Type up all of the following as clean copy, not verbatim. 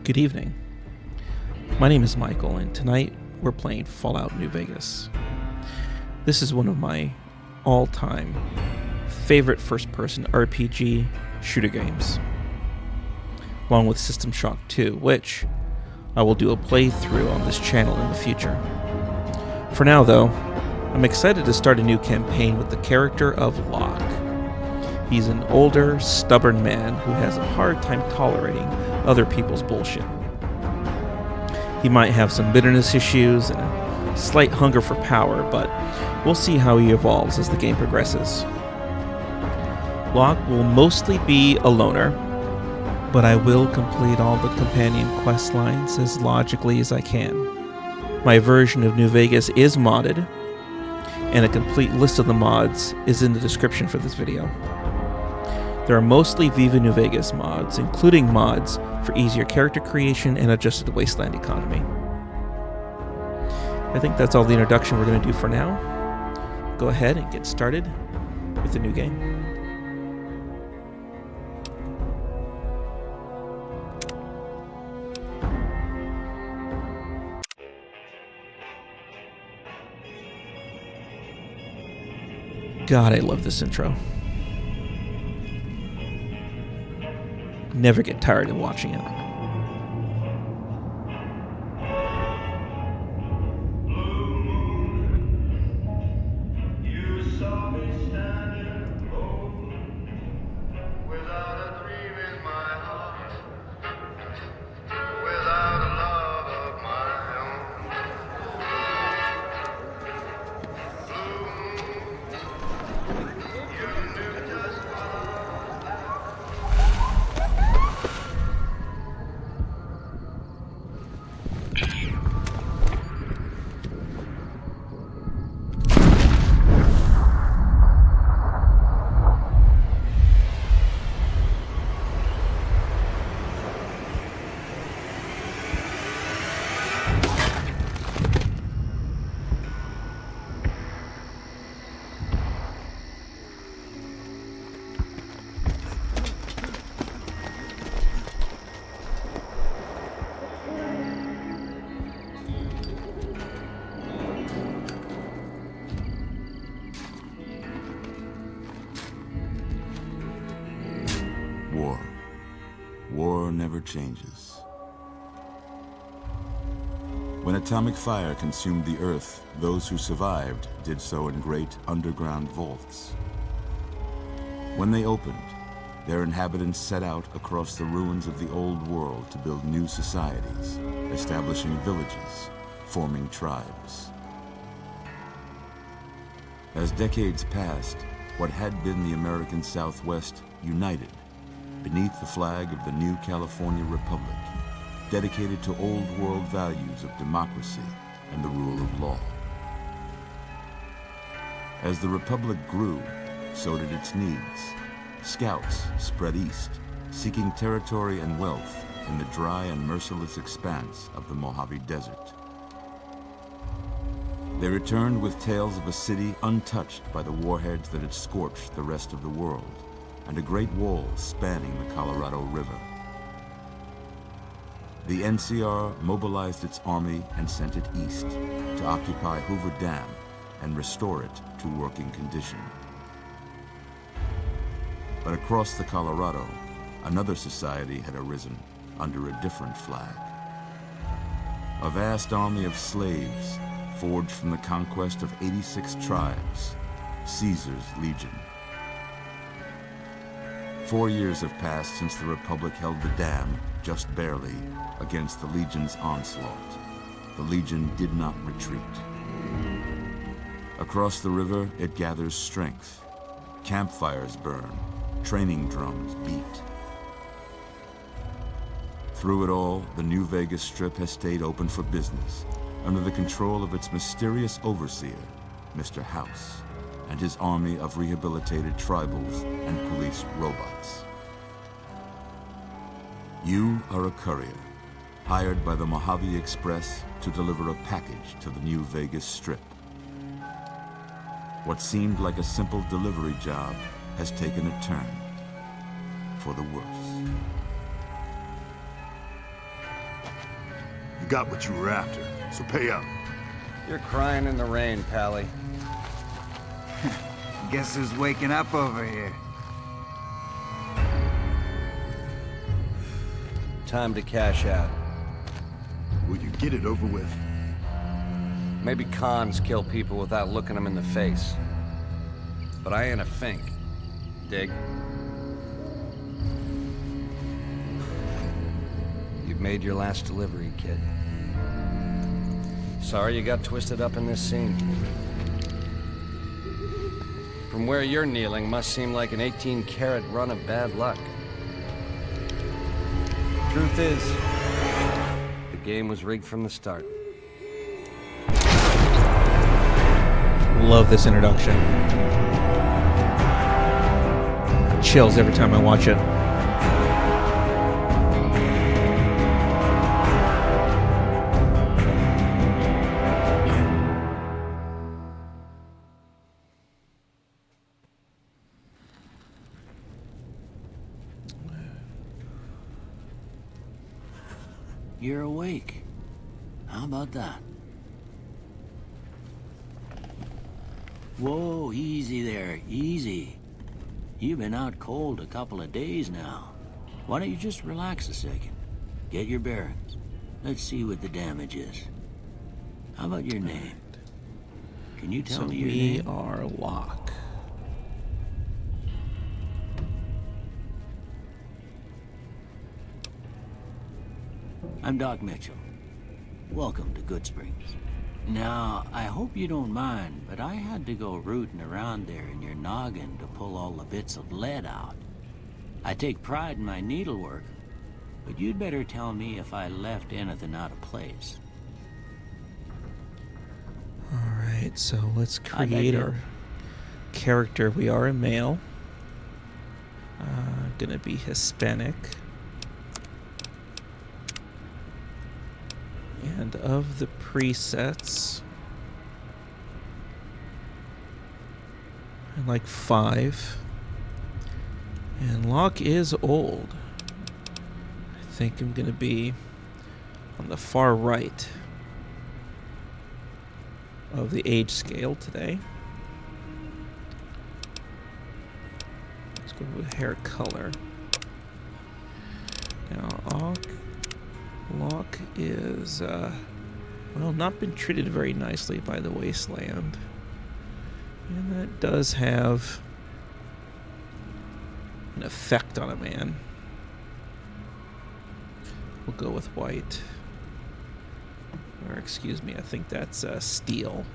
Good evening. My name is Michael, and tonight we're playing Fallout New Vegas. This is one of my all-time favorite first-person RPG shooter games, along with System Shock 2, which I will do a playthrough on this channel in the future. For now, though, I'm excited to start a new campaign with the character of Locke. He's an older, stubborn man who has a hard time tolerating other people's bullshit. He might have some bitterness issues and a slight hunger for power, but we'll see how he evolves as the game progresses. Locke will mostly be a loner, but I will complete all the companion quest lines as logically as I can. My version of New Vegas is modded, and a complete list of the mods is in the description for this video. There are mostly Viva New Vegas mods, including mods for easier character creation and adjusted wasteland economy. I think that's all the introduction we're going to do for now. Go ahead and get started with the new game. God, I love this intro. Never get tired of watching it. War never changes. When atomic fire consumed the Earth, those who survived did so in great underground vaults. When they opened, their inhabitants set out across the ruins of the old world to build new societies, establishing villages, forming tribes. As decades passed, what had been the American Southwest united beneath the flag of the new California Republic, dedicated to old world values of democracy and the rule of law. As the Republic grew, so did its needs. Scouts spread east, seeking territory and wealth in the dry and merciless expanse of the Mojave Desert. They returned with tales of a city untouched by the warheads that had scorched the rest of the world, and a great wall spanning the Colorado River. The NCR mobilized its army and sent it east to occupy Hoover Dam and restore it to working condition. But across the Colorado, another society had arisen under a different flag. A vast army of slaves forged from the conquest of 86 tribes, Caesar's Legion. 4 years have passed since the Republic held the dam, just barely, against the Legion's onslaught. The Legion did not retreat. Across the river, it gathers strength. Campfires burn, training drums beat. Through it all, the New Vegas Strip has stayed open for business, under the control of its mysterious overseer, Mr. House, and his army of rehabilitated tribals and police robots. You are a courier, hired by the Mojave Express to deliver a package to the New Vegas Strip. What seemed like a simple delivery job has taken a turn for the worse. got what you were after, so pay up. You're crying in the rain, Pally. Guess who's waking up over here? Time to cash out. Will you get it over with? Maybe cons kill people without looking them in the face. But I ain't a fink. Dig? You've made your last delivery, kid. Sorry you got twisted up in this scene. From where you're kneeling must seem like an 18-carat run of bad luck. Truth is, the game was rigged from the start. Love this introduction. Chills every time I watch it. You're awake. How about that? Whoa, easy there, easy. You've been out cold a couple of days now. Why don't you just relax a second? Get your bearings. Let's see what the damage is. How about your name? Can you tell me your name? We are Locke. I'm Doc Mitchell. Welcome to Goodsprings. Now, I hope you don't mind, but I had to go rooting around there in your noggin to pull all the bits of lead out. I take pride in my needlework, but you'd better tell me if I left anything out of place. Alright, so let's create our character. We are a male. Gonna be Hispanic. And of the presets, I like 5. And Locke is old. I think I'm going to be on the far right of the age scale today. Let's go with hair color. Now, Locke is, well, not been treated very nicely by the wasteland. And that does have an effect on a man. We'll go with white. Or, excuse me, I think that's steel.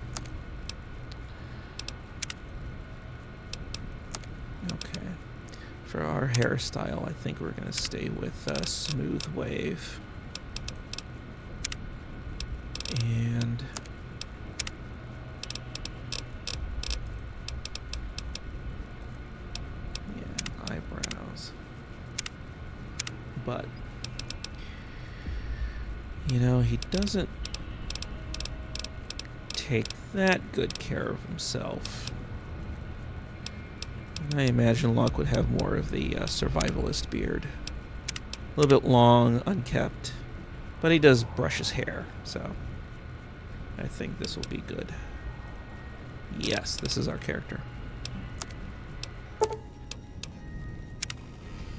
Okay. For our hairstyle, I think we're going to stay with smooth wave. And yeah, eyebrows. But you know, he doesn't take that good care of himself. I imagine Locke would have more of the survivalist beard. A little bit long, unkept, but he does brush his hair, so I think this will be good. Yes, this is our character.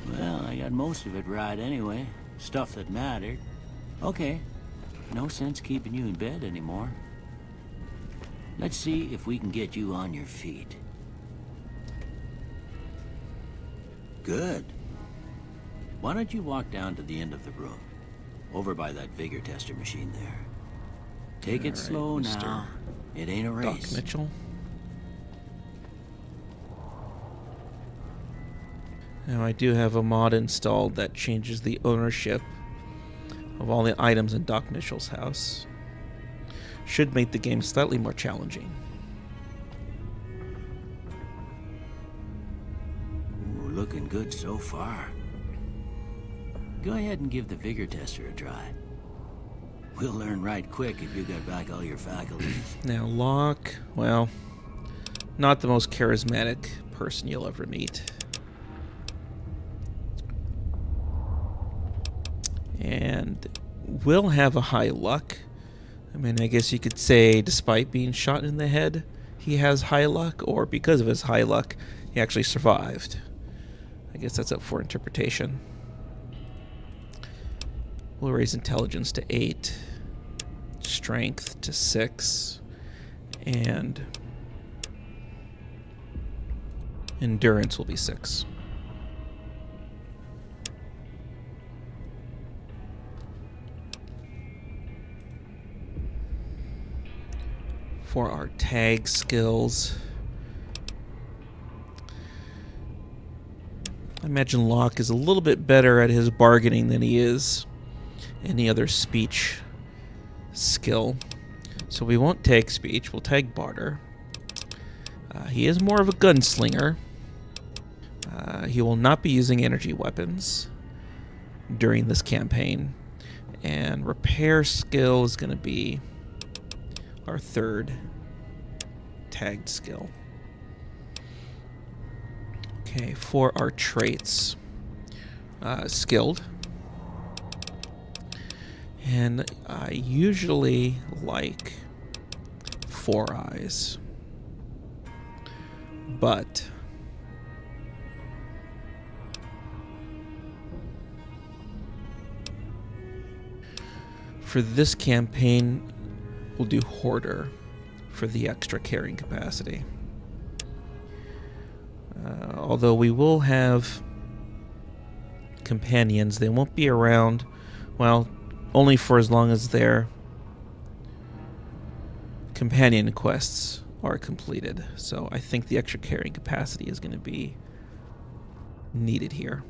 Well, I got most of it right anyway. Stuff that mattered. Okay. No sense keeping you in bed anymore. Let's see if we can get you on your feet. Good. Why don't you walk down to the end of the room? Over by that vigor tester machine there. Take it slow now. It ain't a race. Doc Mitchell. Now I do have a mod installed that changes the ownership of all the items in Doc Mitchell's house. Should make the game slightly more challenging. Ooh, looking good so far. Go ahead and give the vigor tester a try. We'll learn right quick if you got back all your faculties. Now Locke, well, not the most charismatic person you'll ever meet. And will have a high luck. I mean, I guess you could say despite being shot in the head, he has high luck, or because of his high luck, he actually survived. I guess that's up for interpretation. We'll raise intelligence to 8, strength to 6, and endurance will be 6. For our tag skills, I imagine Locke is a little bit better at his bargaining than he is any other speech skill. So we won't tag speech, we'll tag barter. He is more of a gunslinger. He will not be using energy weapons during this campaign. And repair skill is going to be our third tagged skill. Okay, for our traits, skilled. And I usually like 4 eyes. But for this campaign, we'll do Hoarder for the extra carrying capacity. Although we will have companions, they won't be around, well, only for as long as their companion quests are completed. So I think the extra carrying capacity is going to be needed here.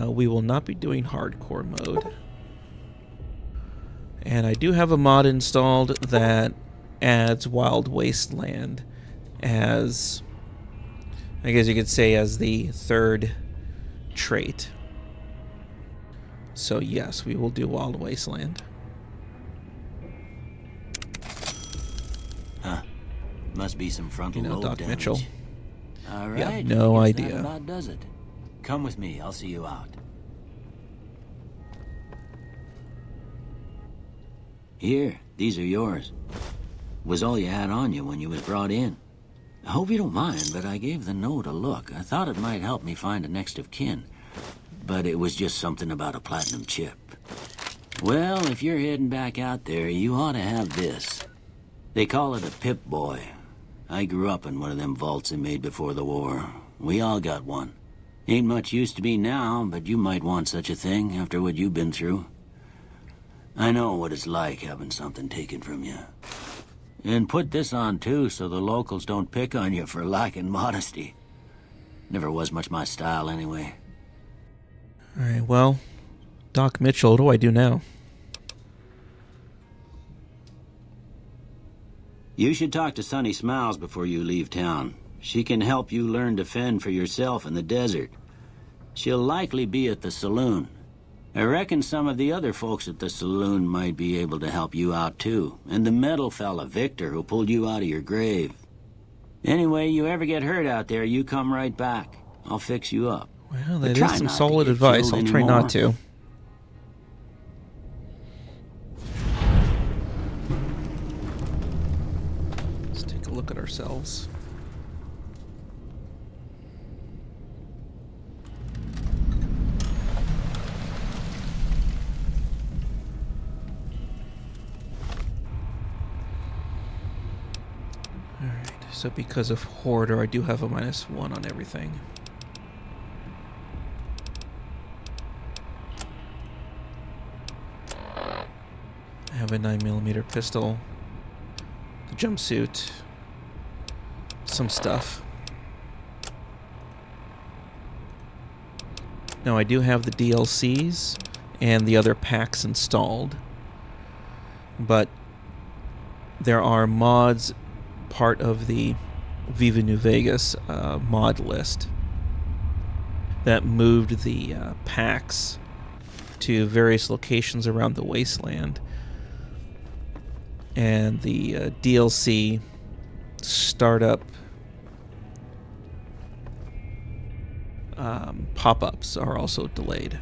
We will not be doing hardcore mode. And I do have a mod installed that adds Wild Wasteland as, I guess you could say, as the third trait. So yes, we will do Wild Wasteland. Huh. Must be some frontal lobe Doc damage. Mitchell. All right. Yeah, no I guess idea. That about does it. Come with me. I'll see you out. Here, these are yours. Was all you had on you when you was brought in. I hope you don't mind, but I gave the note a look. I thought it might help me find a next of kin. But it was just something about a platinum chip. Well, if you're heading back out there, you ought to have this. They call it a Pip-Boy. I grew up in one of them vaults they made before the war. We all got one. Ain't much use to me now, but you might want such a thing after what you've been through. I know what it's like having something taken from you. And put this on, too, so the locals don't pick on you for lacking modesty. Never was much my style, anyway. Alright, well, Doc Mitchell, what do I do now? You should talk to Sunny Smiles before you leave town. She can help you learn to fend for yourself in the desert. She'll likely be at the saloon. I reckon some of the other folks at the saloon might be able to help you out, too. And the metal fella, Victor, who pulled you out of your grave. Anyway, you ever get hurt out there, you come right back. I'll fix you up. Well, But that try is some not to solid get advice. killed I'll try not anymore. to. Let's take a look at ourselves. Alright, so because of Hoarder, I do have a -1 on everything. I have a 9mm pistol, the jumpsuit, some stuff. Now I do have the DLCs and the other packs installed, but there are mods part of the Viva New Vegas mod list that moved the packs to various locations around the wasteland. And the DLC startup pop-ups are also delayed.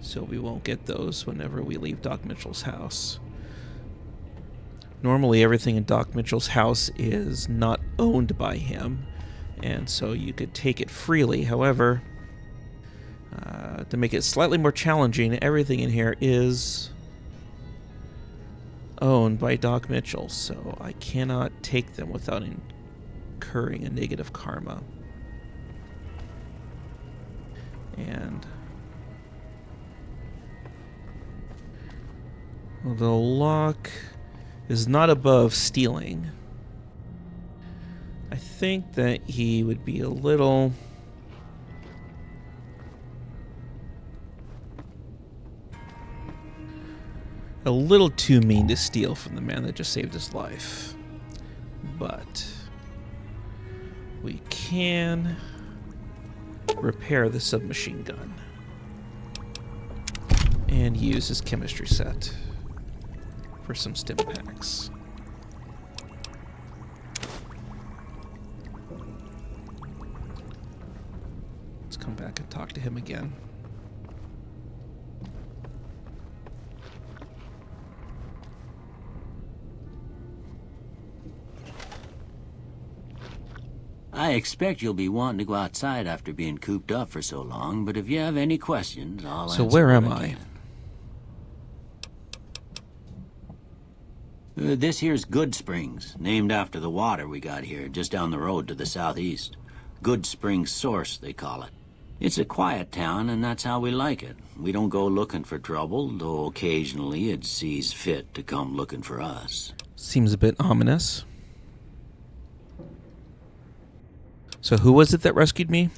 So we won't get those whenever we leave Doc Mitchell's house. Normally everything in Doc Mitchell's house is not owned by him, and so you could take it freely. However, to make it slightly more challenging, everything in here is owned by Doc Mitchell, so I cannot take them without incurring a negative karma. And although Locke is not above stealing, I think that he would be a little too mean to steal from the man that just saved his life. But we can repair the submachine gun and use his chemistry set for some stim packs. Let's come back and talk to him again. I expect you'll be wanting to go outside after being cooped up for so long, but if you have any questions, I'll answer. So where am what I? Can. This here's Goodsprings, named after the water we got here, just down the road to the southeast. Goodsprings Source, they call it. It's a quiet town, and that's how we like it. We don't go looking for trouble, though occasionally it sees fit to come looking for us. Seems a bit ominous. So who was it that rescued me?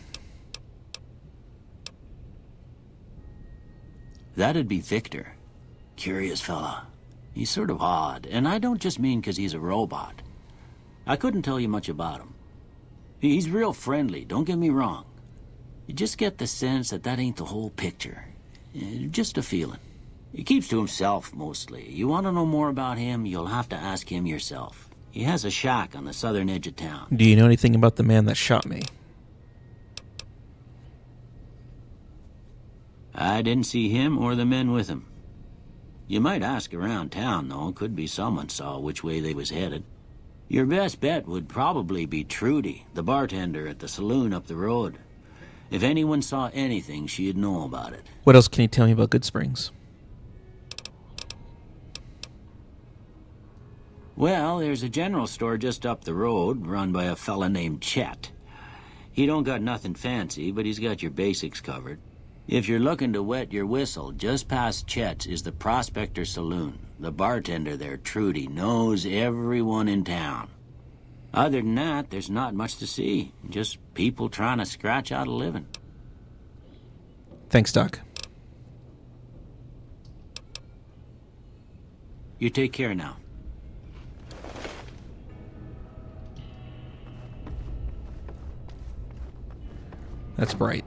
That'd be Victor. Curious fella. He's sort of odd, and I don't just mean 'cause he's a robot. I couldn't tell you much about him. He's real friendly, don't get me wrong. You just get the sense that that ain't the whole picture. Just a feeling. He keeps to himself, mostly. You want to know more about him, you'll have to ask him yourself. He has a shack on the southern edge of town. Do you know anything about the man that shot me? I didn't see him or the men with him. You might ask around town, though. Could be someone saw which way they was headed. Your best bet would probably be Trudy, the bartender at the saloon up the road. If anyone saw anything, she'd know about it. What else can you tell me about Goodsprings? Well, there's a general store just up the road, run by a fella named Chet. He don't got nothing fancy, but he's got your basics covered. If you're looking to wet your whistle, just past Chet's is the Prospector Saloon. The bartender there, Trudy, knows everyone in town. Other than that, there's not much to see. Just people trying to scratch out a living. Thanks, Doc. You take care now. That's bright.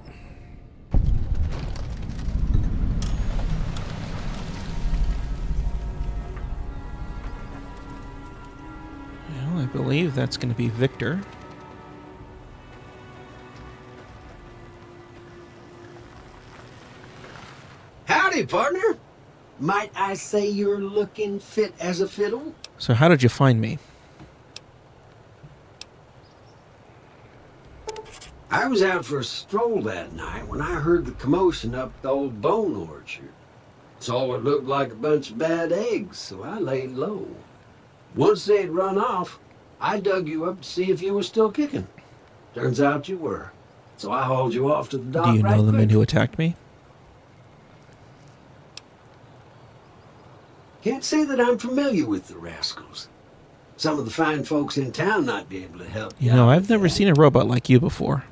Well, I believe that's going to be Victor. Howdy, partner. Might I say you're looking fit as a fiddle? So how did you find me? I was out for a stroll that night when I heard the commotion up the old bone orchard. Saw what looked like a bunch of bad eggs, so I laid low. Once they'd run off, I dug you up to see if you were still kicking. Turns out you were. So I hauled you off to the dock. Do you right know the men quick. who attacked me? Can't say that I'm familiar with the rascals. Some of the fine folks in town might be able to help you. You know, out I've with never that. seen a robot like you before.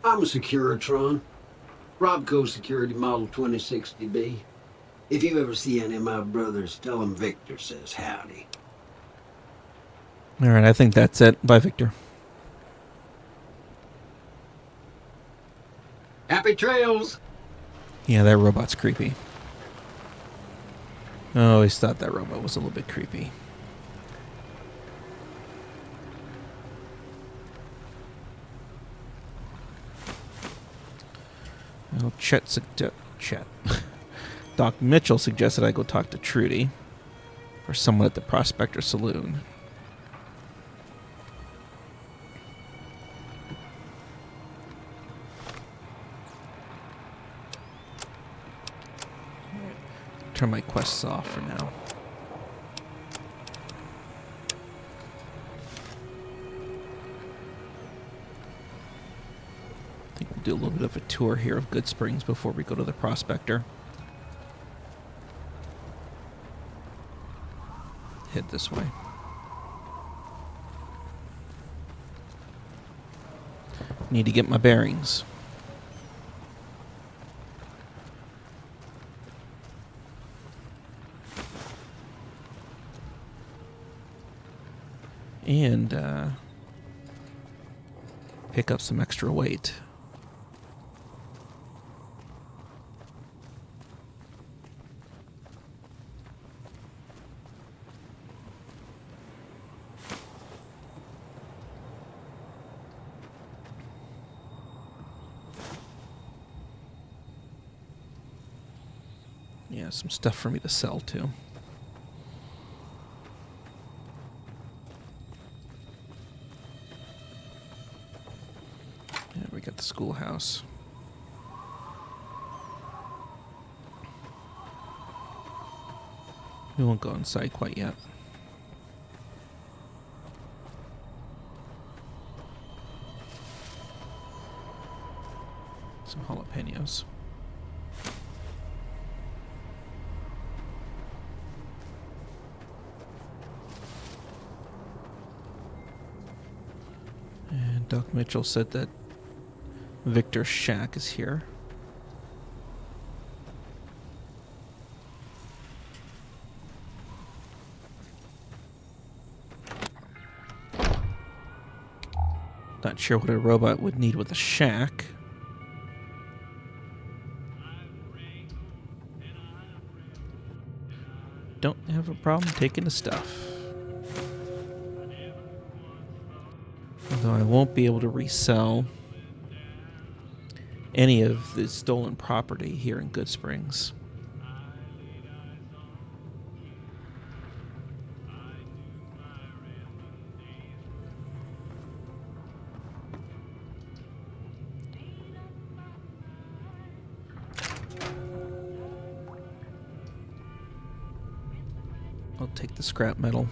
I'm a Securitron. Robco Security Model 2060B. If you ever see any of my brothers, tell them Victor says howdy. All right, I think that's it. Bye, Victor. Happy trails! Yeah, that robot's creepy. I always thought that robot was a little bit creepy. Chet. Doc Mitchell suggested I go talk to Trudy, or someone at the Prospector Saloon. Turn my quests off for now. I think we'll do a little bit of a tour here of Goodsprings before we go to the Prospector. Head this way. Need to get my bearings. And pick up some extra weight. Yeah, some stuff for me to sell too. Yeah, we got the schoolhouse. We won't go inside quite yet. Some jalapenos. And Doc Mitchell said that Victor's shack is here. Not sure what a robot would need with a shack. Don't have a problem taking the stuff. Although I won't be able to resell any of the stolen property here in Goodsprings. I'll take the scrap metal.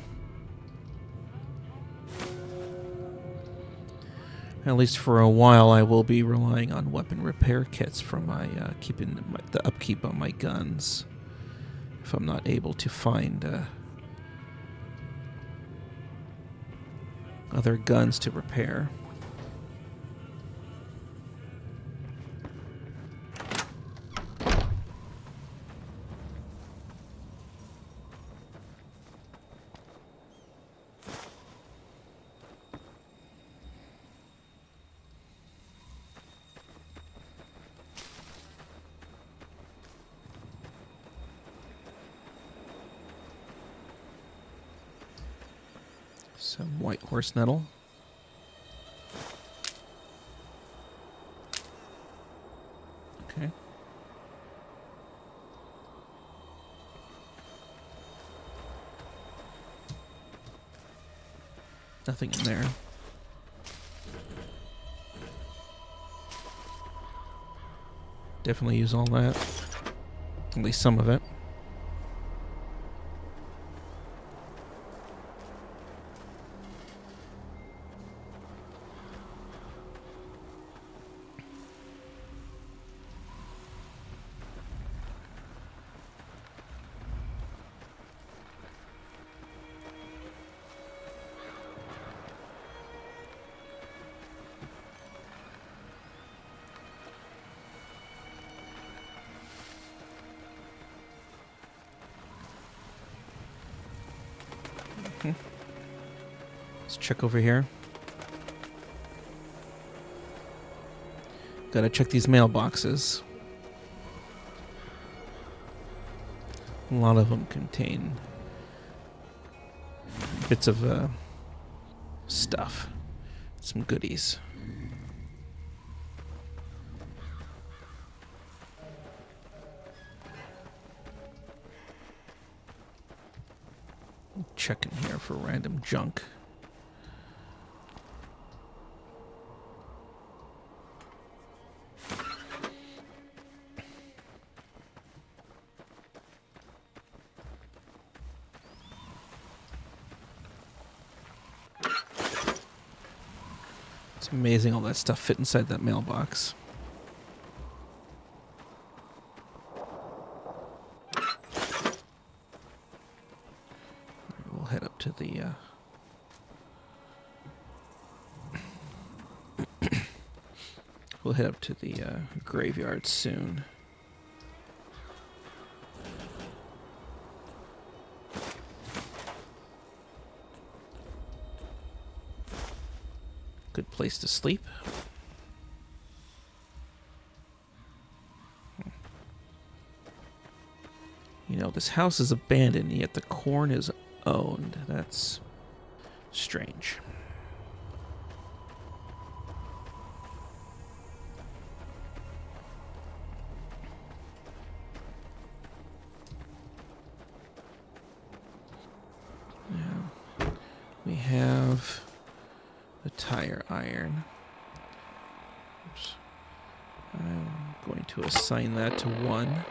At least for a while, I will be relying on weapon repair kits for my keeping the upkeep on my guns. If I'm not able to find other guns to repair. Some white horse nettle. Okay. Nothing in there. Definitely use all that. At least some of it. Let's check over here. Gotta check these mailboxes. A lot of them contain bits of stuff. Some goodies. Check in here for random junk. It's amazing all that stuff fit inside that mailbox. We'll head up to the we'll head up to the graveyard soon. Good place to sleep. You know, this house is abandoned, yet the corn is owned. That's strange. Yeah. We have the tire iron. Oops. I'm going to assign that to 1.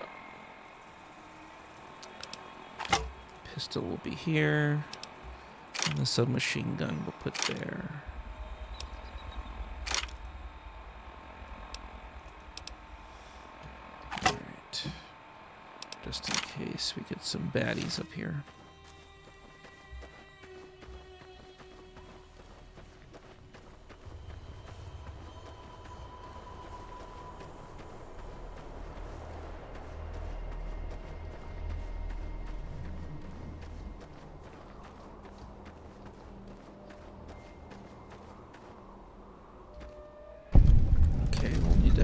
Pistol will be here, and the submachine gun we'll put there. Alright. Just in case we get some baddies up here.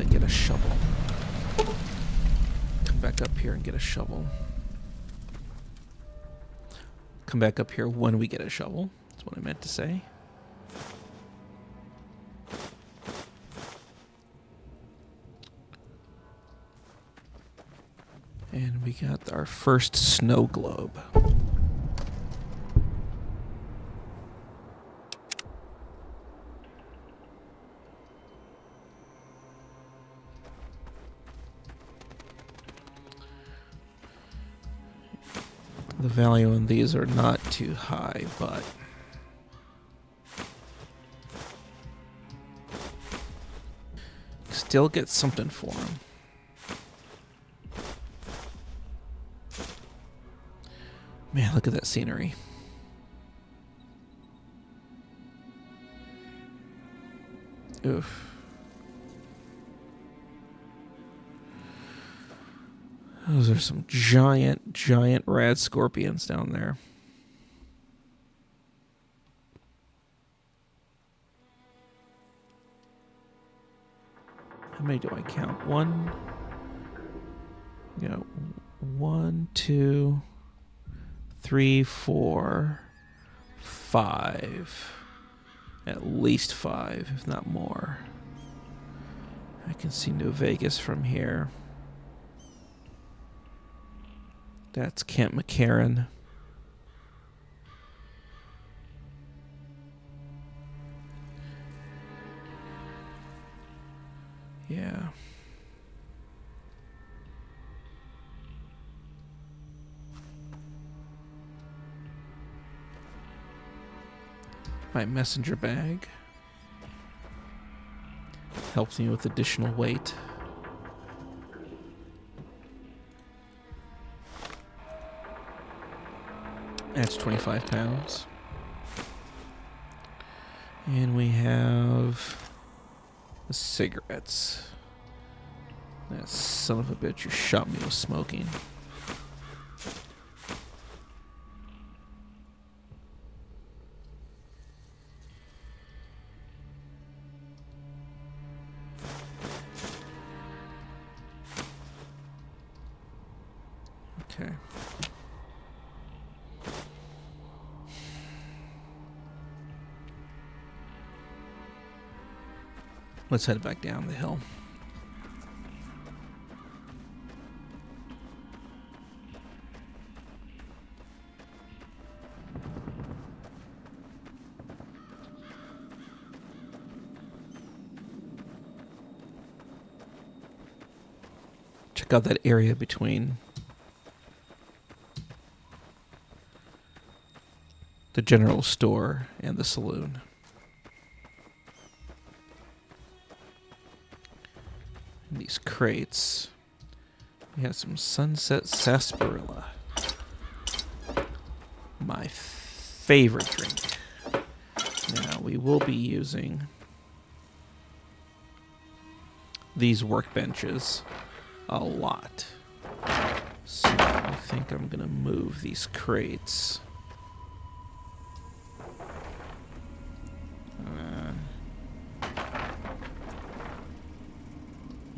Get a shovel. Come back up here and get a shovel. Come back up here when we get a shovel. That's what I meant to say. And we got our first snow globe. The value on these are not too high, but still get something for them. Man, look at that scenery. Oof. Those are some giant rad scorpions down there. How many do I count? 1, 2, 3, 4, 5. At least 5, if not more. I can see New Vegas from here. That's Camp McCarran. Yeah. My messenger bag helps me with additional weight. That's 25 pounds. And we have the cigarettes. That son of a bitch who shot me was smoking. Okay. Let's head back down the hill. check out that area between the general store and the saloon. And these crates. We have some sunset sarsaparilla. My favorite drink. Now, we will be using these workbenches a lot. So I think I'm going to move these crates.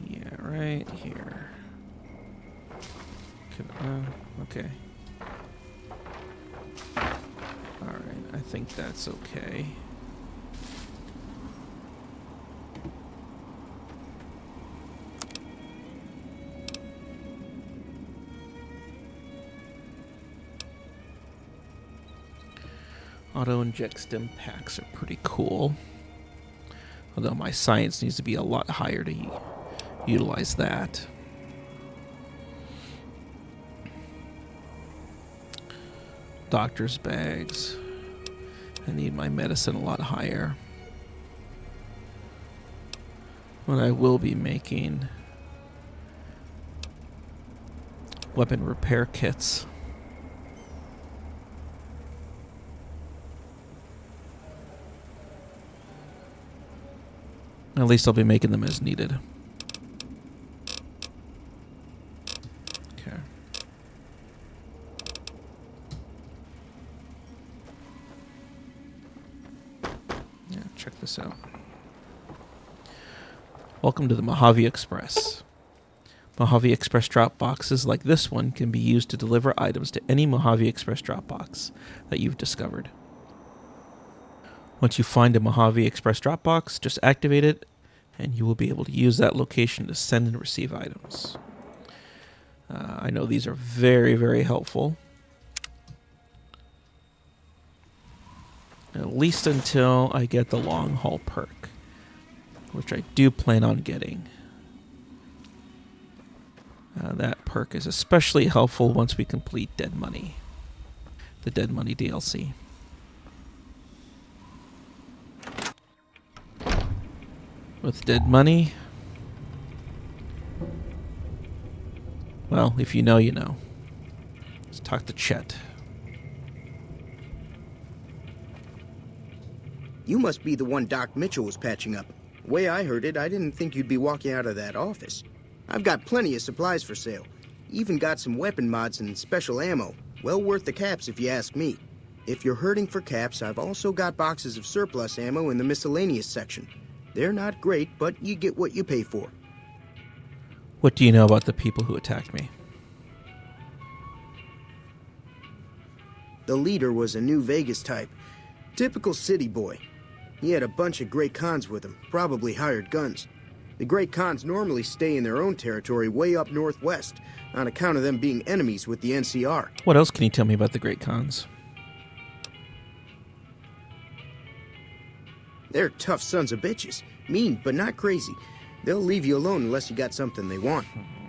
Yeah, right here. Okay. Alright, I think that's okay. Auto-inject stim packs are pretty cool. Although my science needs to be a lot higher to utilize that. Doctor's bags. I need my medicine a lot higher. But I will be making weapon repair kits. At least I'll be making them as needed. Okay. Yeah, check this out. Welcome to the Mojave Express. Mojave Express drop boxes like this one can be used to deliver items to any Mojave Express drop box that you've discovered. Once you find a Mojave Express drop box, just activate it, and you will be able to use that location to send and receive items. I know these are very, very helpful. At least until I get the long haul perk, which I do plan on getting. That perk is especially helpful once we complete Dead Money, the Dead Money DLC. With Dead Money, well, if you know, you know. Let's talk to Chet. You must be the one Doc Mitchell was patching up. The way I heard it, I didn't think you'd be walking out of that office. I've got plenty of supplies for sale. Even got some weapon mods and special ammo. Well worth the caps if you ask me. If you're hurting for caps, I've also got boxes of surplus ammo in the miscellaneous section. They're not great, but you get what you pay for. What do you know about the people who attacked me? The leader was a New Vegas type. Typical city boy. He had a bunch of Great Khans with him, probably hired guns. The Great Khans normally stay in their own territory way up northwest, on account of them being enemies with the NCR. What else can you tell me about the Great Khans? They're tough sons of bitches. Mean, but not crazy. They'll leave you alone unless you got something they want.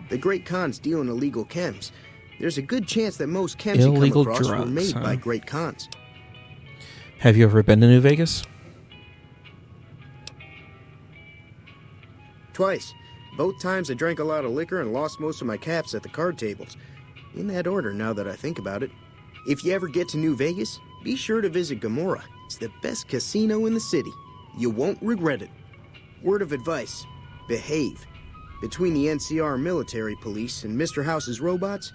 The Great Khans deal in illegal chems. There's a good chance that most chems you come across were made by Great Khans. Have you ever been to New Vegas? Twice. Both times I drank a lot of liquor and lost most of my caps at the card tables. In that order, now that I think about it. If you ever get to New Vegas, be sure to visit Gomorrah. It's the best casino in the city. You won't regret it. Word of advice, behave. Between the NCR military police and Mr. House's robots,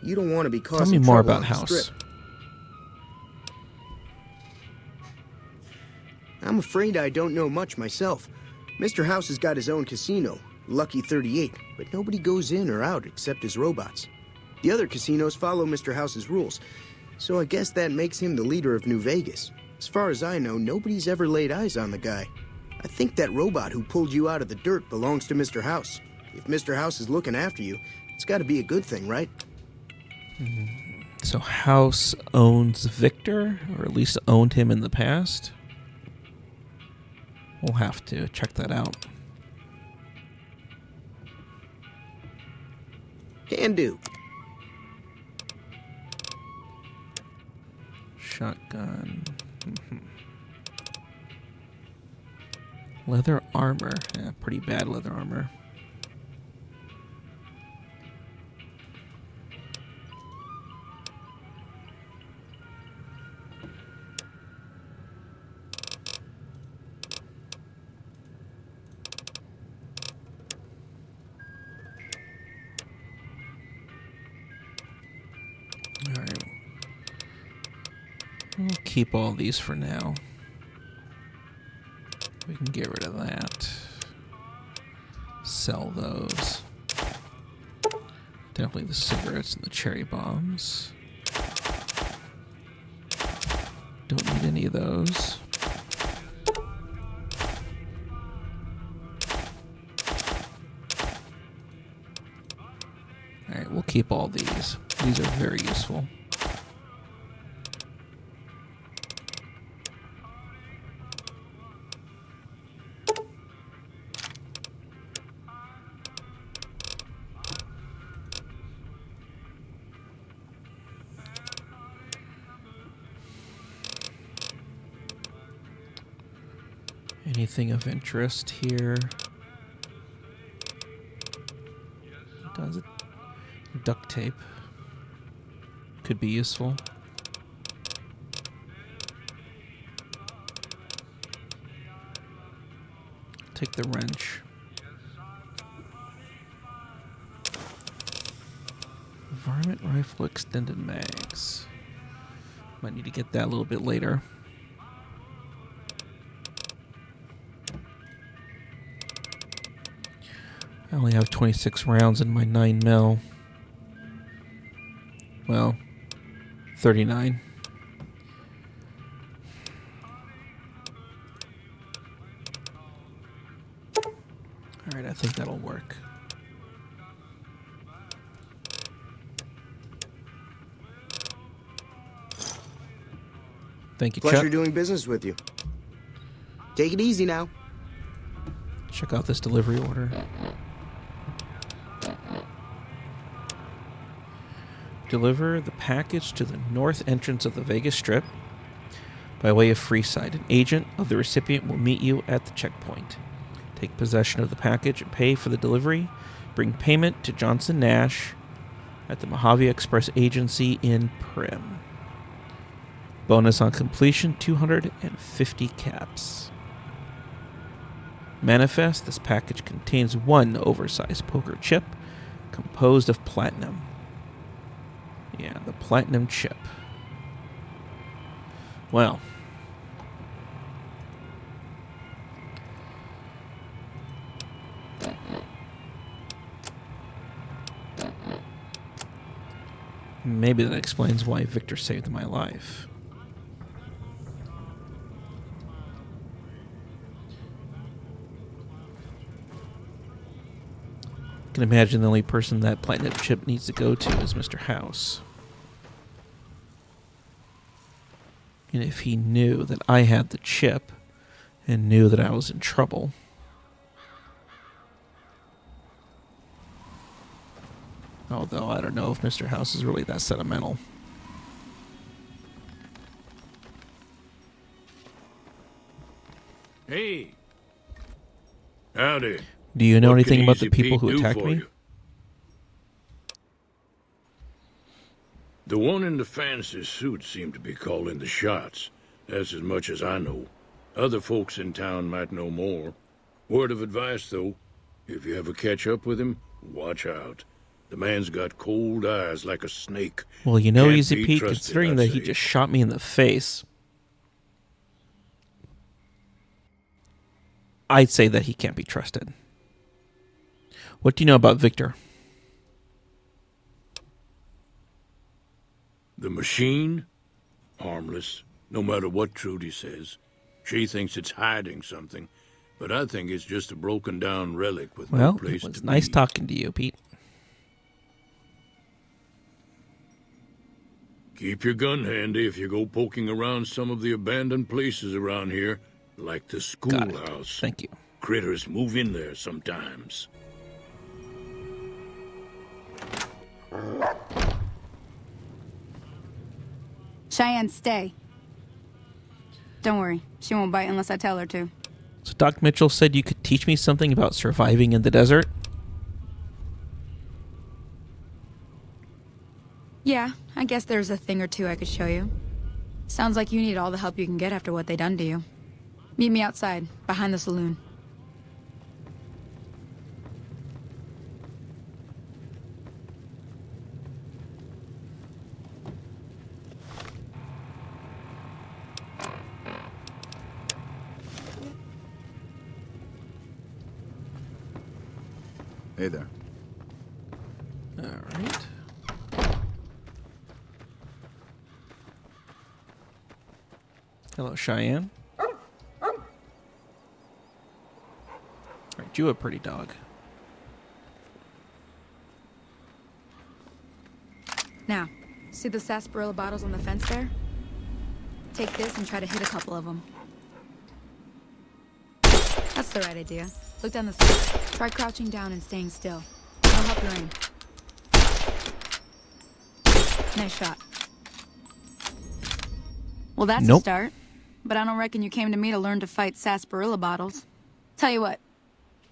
you don't want to be causing trouble. Tell me more about House. I'm afraid I don't know much myself. Mr. House has got his own casino, Lucky 38, but nobody goes in or out except his robots. The other casinos follow Mr. House's rules, so I guess that makes him the leader of New Vegas. As far as I know, nobody's ever laid eyes on the guy. I think that robot who pulled you out of the dirt belongs to Mr. House. If Mr. House is looking after you, it's got to be a good thing, right? So House owns Victor, or at least owned him in the past? We'll have to check that out. Can do. Shotgun. Leather armor. Yeah, pretty bad leather armor. Alright. We'll keep all these for now. We can get rid of that. Sell those. Definitely the cigarettes and the cherry bombs. Don't need any of those. Alright, we'll keep all these. These are very useful. Anything of interest here? Does it? Duct tape. Could be useful. Take the wrench. Varmint rifle extended mags. Might need to get that a little bit later. I only have 26 rounds in my 9mm. Well, 39. Alright, I think that'll work. Thank you, Pleasure Chuck. doing business with you. Take it easy now. Check out this delivery order. Deliver the package to the north entrance of the Vegas Strip by way of Freeside. An agent of the recipient will meet you at the checkpoint. Take possession of the package and pay for the delivery. Bring payment to Johnson Nash at the Mojave Express Agency in Prim. Bonus on completion, 250 caps. Manifest, this package contains one oversized poker chip composed of platinum. Yeah, the platinum chip. Well. Maybe that explains why Victor saved my life. I can imagine the only person that platinum chip needs to go to is Mr. House. And if he knew that I had the chip and knew that I was in trouble, although I don't know if Mr. House is really that sentimental. Hey. Howdy. Do you know What anything can about the Easy people Pete who do attacked for me? you? The one in the fancy suit seemed to be calling the shots. That's as much as I know. Other folks in town might know more. Word of advice, though, if you ever catch up with him, watch out. The man's got cold eyes like a snake. Well, you know, Can't Easy be Pete, trusted, considering I'd that he say. just shot me in the face, I'd say that he can't be trusted. What do you know about Victor? The machine? Harmless, no matter what Trudy says. She thinks it's hiding something, but I think it's just a broken down relic with no Well, place it was to nice be. talking to you, Pete. Keep your gun handy if you go poking around some of the abandoned places around here, like the Got it. schoolhouse. Thank you. Critters move in there sometimes. Cheyenne, stay. Don't worry, she won't bite unless I tell her to. So Doc Mitchell said you could teach me something about surviving in the desert? Yeah, I guess there's a thing or two I could show you. Sounds like you need all the help you can get after what they done to you. Meet me outside, behind the saloon. Hey there. All right. Hello, Cheyenne. All right, you a pretty dog. Now, see the sarsaparilla bottles on the fence there? Take this and try to hit a couple of them. That's the right idea. Look down the stairs. Try crouching down and staying still. It'll help your aim. Nice shot. Well, that's a start. But I don't reckon you came to me to learn to fight sarsaparilla bottles. Tell you what,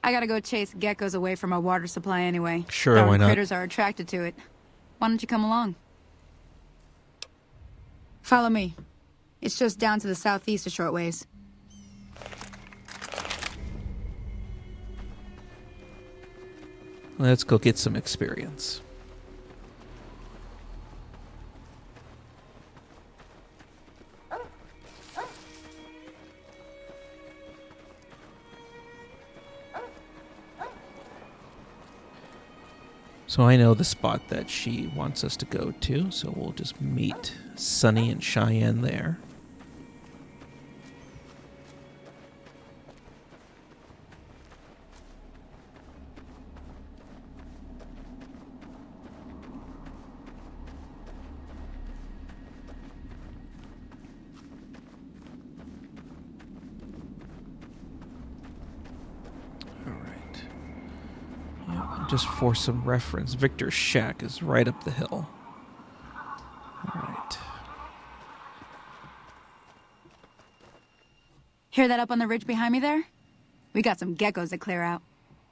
I gotta go chase geckos away from our water supply anyway. Sure, Darn why not? critters are attracted to it. Why don't you come along? Follow me. It's just down to the southeast a short ways. Let's go get some experience. So I know the spot that she wants us to go to, so we'll just meet Sunny and Cheyenne there. Just for some reference, Victor's shack is right up the hill. All right. Hear that up on the ridge behind me there? We got some geckos to clear out.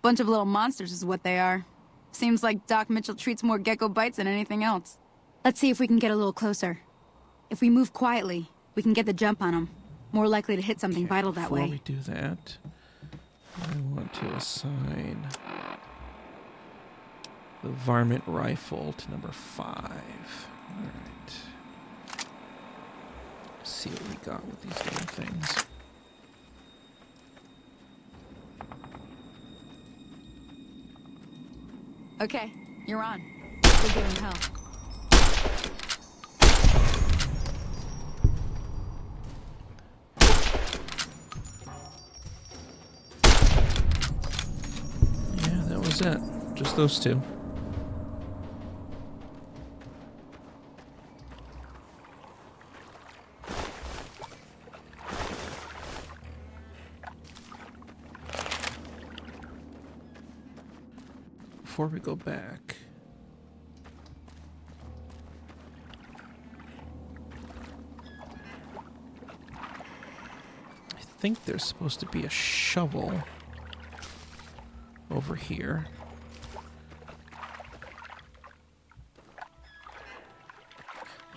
Bunch of little monsters is what they are. Seems like Doc Mitchell treats more gecko bites than anything else. Let's see if we can get a little closer. If we move quietly, we can get the jump on them. More likely to hit something vital that way. Before we do that, I want to assign the varmint rifle to number 5. All right. Let's see what we got with these little things. Okay, you're on. We'll give him hell. Yeah, that was it. Just those two. Before we go back, I think there's supposed to be a shovel over here.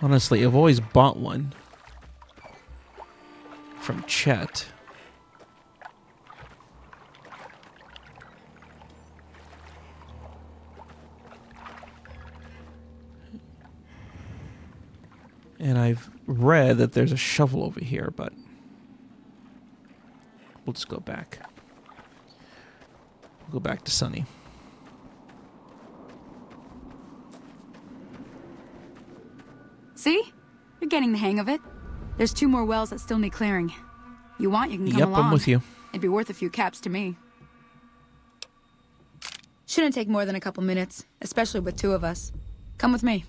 Honestly, I've always bought one from Chet. And I've read that there's a shovel over here, but we'll just go back. We'll go back to Sunny. See? You're getting the hang of it. There's 2 more wells that still need clearing. You want, you can come along. Yep, I'm with you. It'd be worth a few caps to me. Shouldn't take more than a couple minutes, especially with 2 of us. Come with me.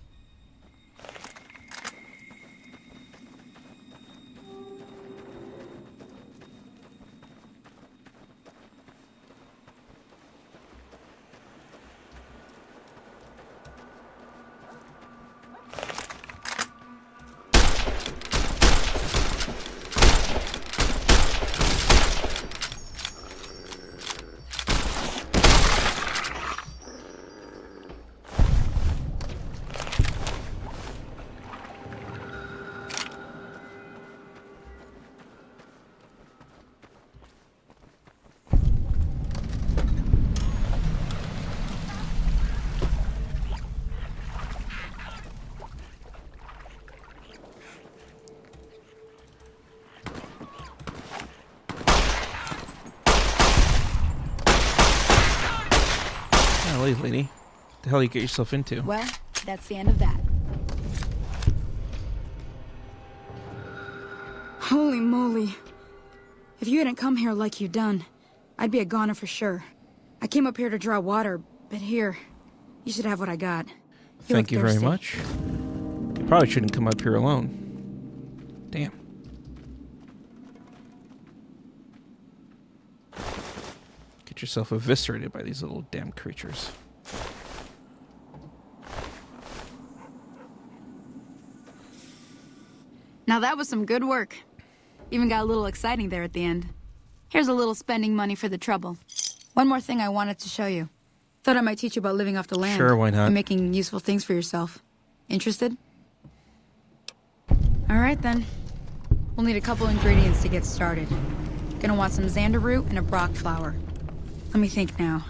Hey, lady. What the hell you get yourself into? Well, that's the end of that. Holy moly. If you hadn't come here like you done, I'd be a goner for sure. I came up here to draw water, but here, you should have what I got. Thank you very much. You probably shouldn't come up here alone. Damn. Get yourself eviscerated by these little damn creatures. Now that was some good work. Even got a little exciting there at the end. Here's a little spending money for the trouble. One more thing I wanted to show you. Thought I might teach you about living off the land. Sure, why not? And making useful things for yourself. Interested? All right, then. We'll need a couple ingredients to get started. Gonna want some xander root and a brock flower. Let me think now.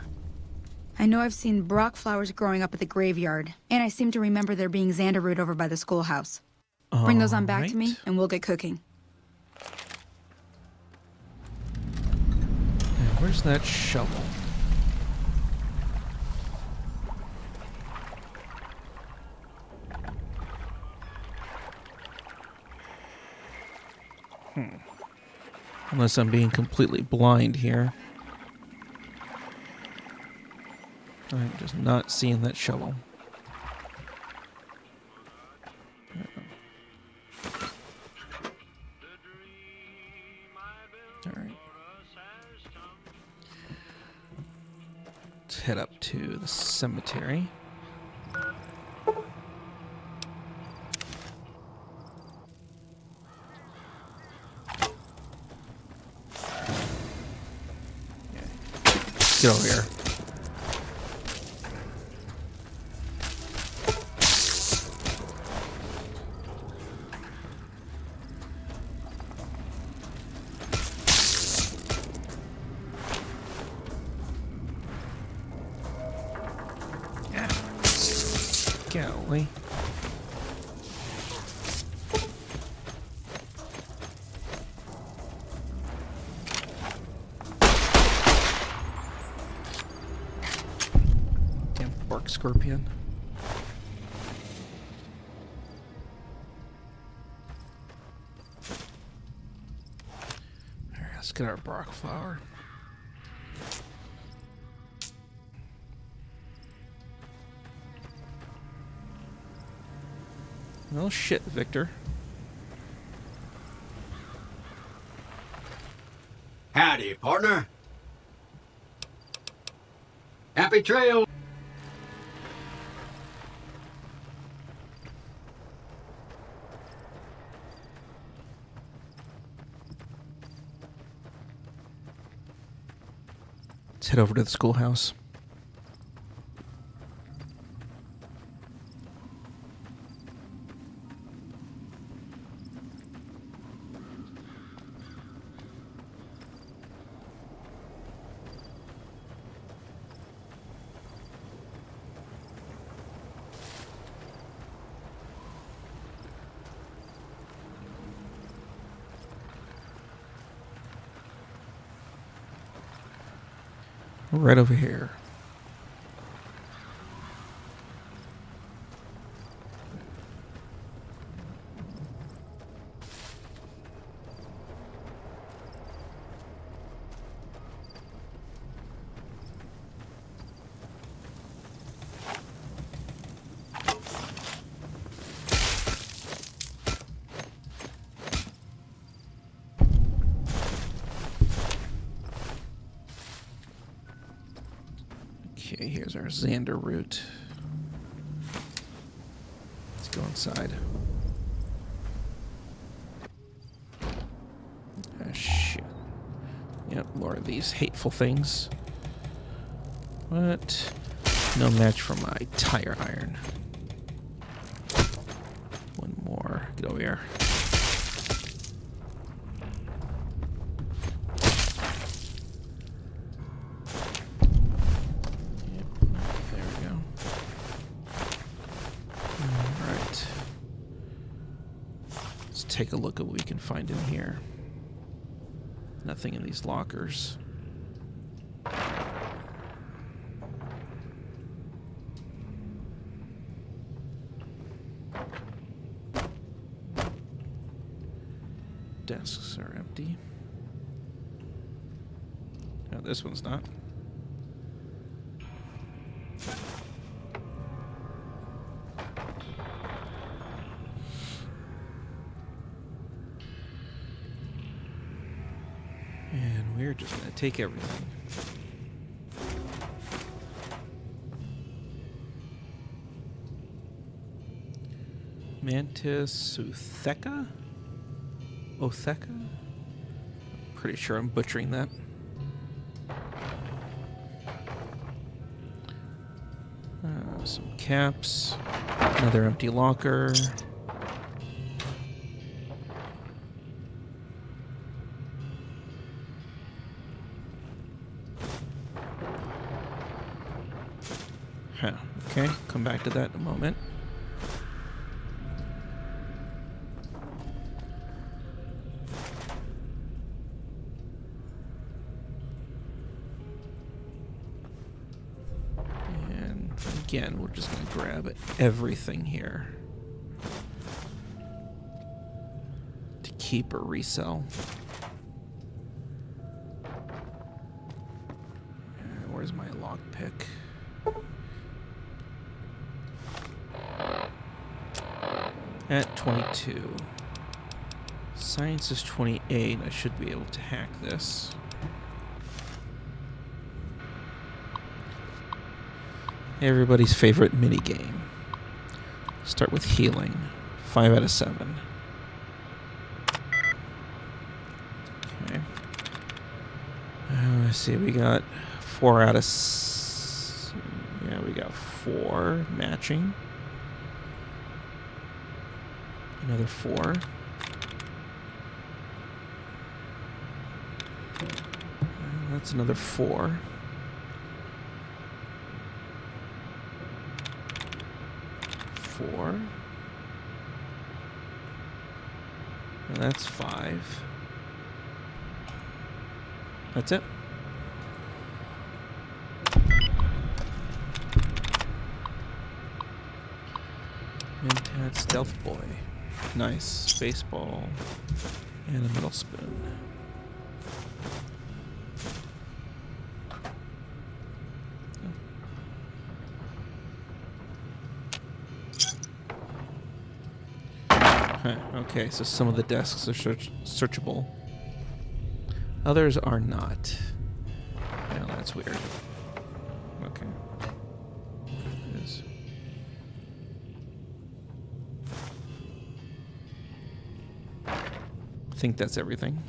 I know I've seen brock flowers growing up at the graveyard, and I seem to remember there being xander root over by the schoolhouse. Bring those on back to me, and we'll get cooking. Yeah, where's that shovel? Unless I'm being completely blind here. I'm just not seeing that shovel. Alright. Let's head up to the cemetery. Get over here. Yeah. Golly. Scorpion. Alright, let's get our brock flower. Well, shit, Victor. Howdy, partner. Happy trail. Let's head over to the schoolhouse. Right over here. Okay, here's our xander root. Let's go inside. Ah, shit. Yep, more of these hateful things. What? No match for my tire iron. One more. Get over here. Take a look at what we can find in here. Nothing in these lockers. desks are empty. No, this one's not. And we're just going to take everything. Mantis Utheca? Otheca? Pretty sure I'm butchering that. Some caps. Another empty locker. Huh. Okay, come back to that in a moment. And again, we're just going to grab everything here to keep or resell. Where's my lockpick? At 22. Science is 28. I should be able to hack this. Everybody's favorite minigame. Start with healing. 5 out of 7. Okay. Let's see, we got 4 out of... Yeah, we got 4 matching. Another 4. That's another 4. 4. And that's 5. That's it. Mentat Stealth Boy. Nice. Baseball. And a metal spoon. Huh, okay, so some of the desks are searchable. Others are not. Well, that's weird. Okay. It is. I think that's everything.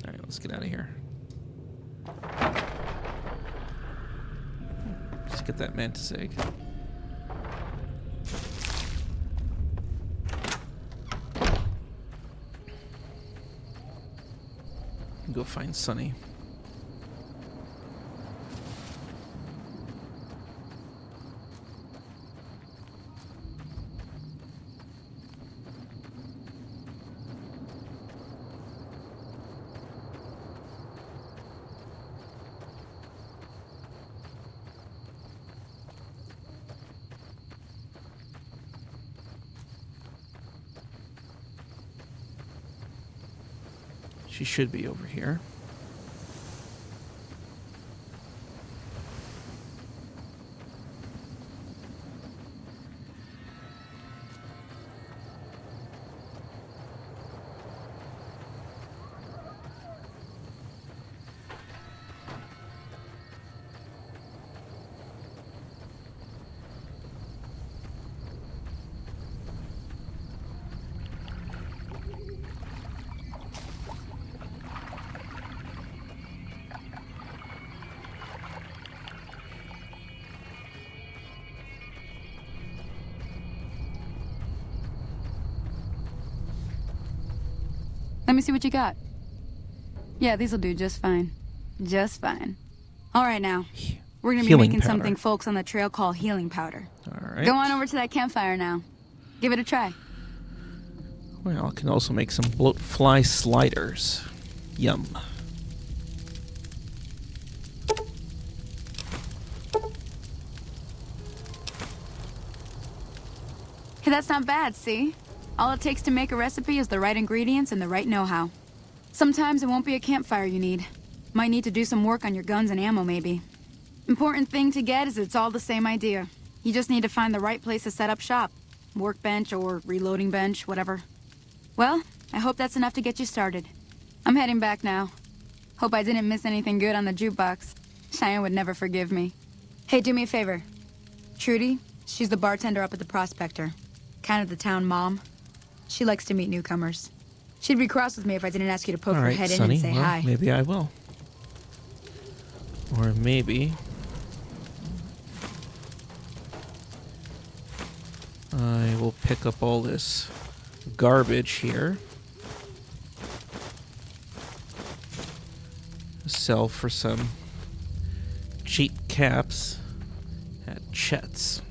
Alright, let's get out of here. Let's get that mantis egg. Go find Sunny. She should be over here. Let me see what you got. Yeah, these'll do just fine. Just fine. All right, now. We're gonna be making something folks on the trail call healing powder. All right. Go on over to that campfire now. Give it a try. Well, I can also make some bloatfly sliders. Yum. Hey, that's not bad, see? All it takes to make a recipe is the right ingredients and the right know-how. Sometimes it won't be a campfire you need. Might need to do some work on your guns and ammo, maybe. Important thing to get is it's all the same idea. You just need to find the right place to set up shop. Workbench or reloading bench, whatever. Well, I hope that's enough to get you started. I'm heading back now. Hope I didn't miss anything good on the jukebox. Cheyenne would never forgive me. Hey, do me a favor. Trudy, she's the bartender up at the Prospector. Kind of the town mom. She likes to meet newcomers. She'd be cross with me if I didn't ask you to poke All her right, head in Sonny, and say well, hi. maybe I will. Or maybe I will pick up all this garbage here. Sell for some cheap caps at Chet's.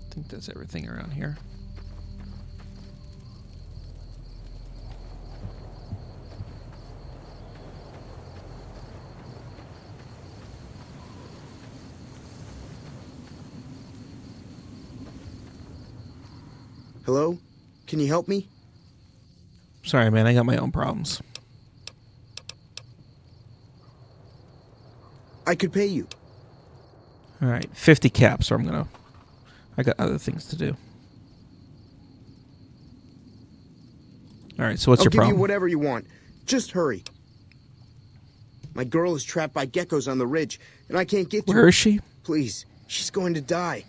I think that's everything around here. Hello? Can you help me? Sorry, man, I got my own problems. I could pay you. All right, 50 caps, or I got other things to do. All right, so what's your I'll give problem? you whatever you want. Just hurry. My girl is trapped by geckos on the ridge, and I can't get to her. Where is she? Please, she's going to die.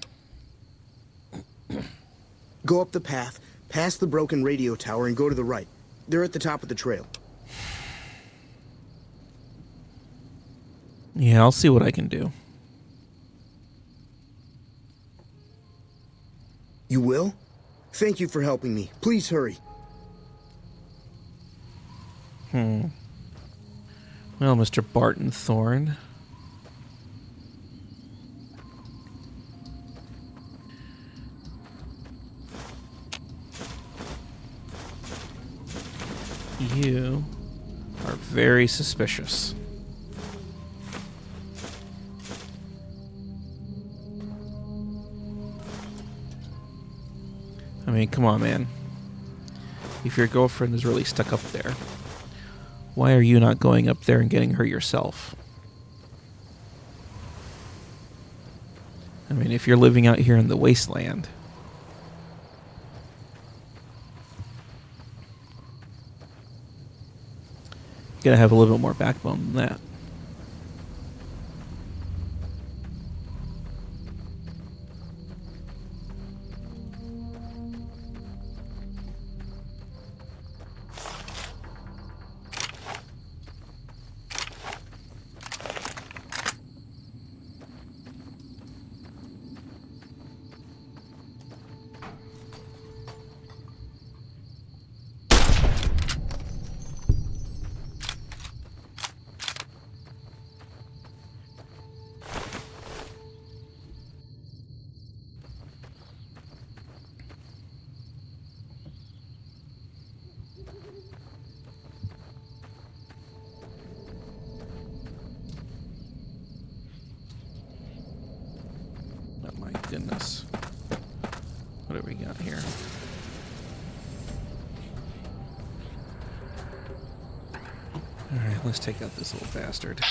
Go up the path, past the broken radio tower, and go to the right. They're at the top of the trail. Yeah, I'll see what I can do. You will? Thank you for helping me. Please hurry. Well, Mr. Barton Thorne. You are very suspicious. I mean, come on, man. If your girlfriend is really stuck up there, why are you not going up there and getting her yourself? I mean, if you're living out here in the wasteland, you gotta have a little bit more backbone than that. Goodness. What have we got here? Alright, let's take out this little bastard.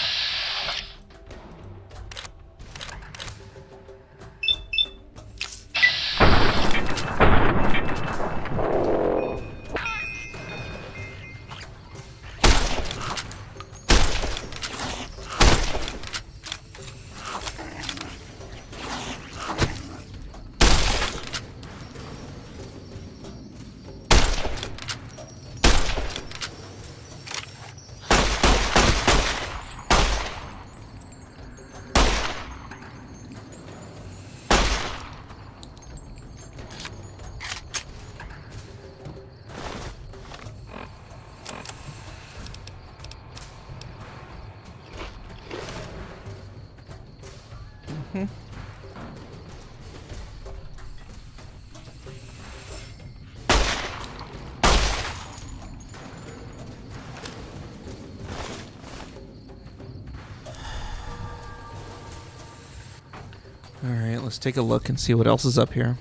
let's take a look and see what else is up here.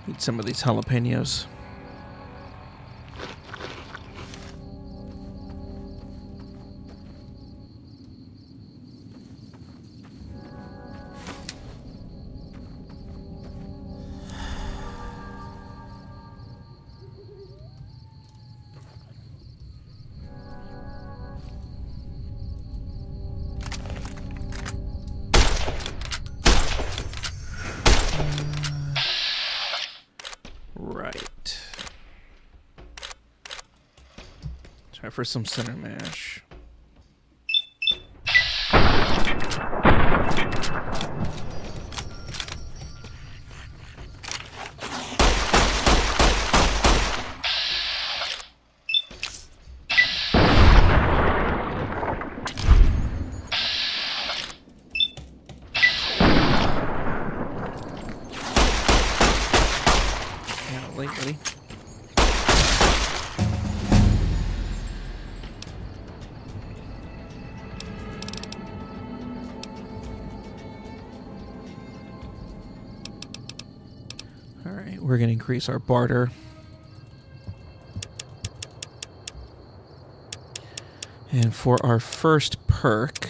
Eat some of these jalapenos. Right. Try for some center mash. Late, buddy. All right, we're going to increase our barter. And for our first perk,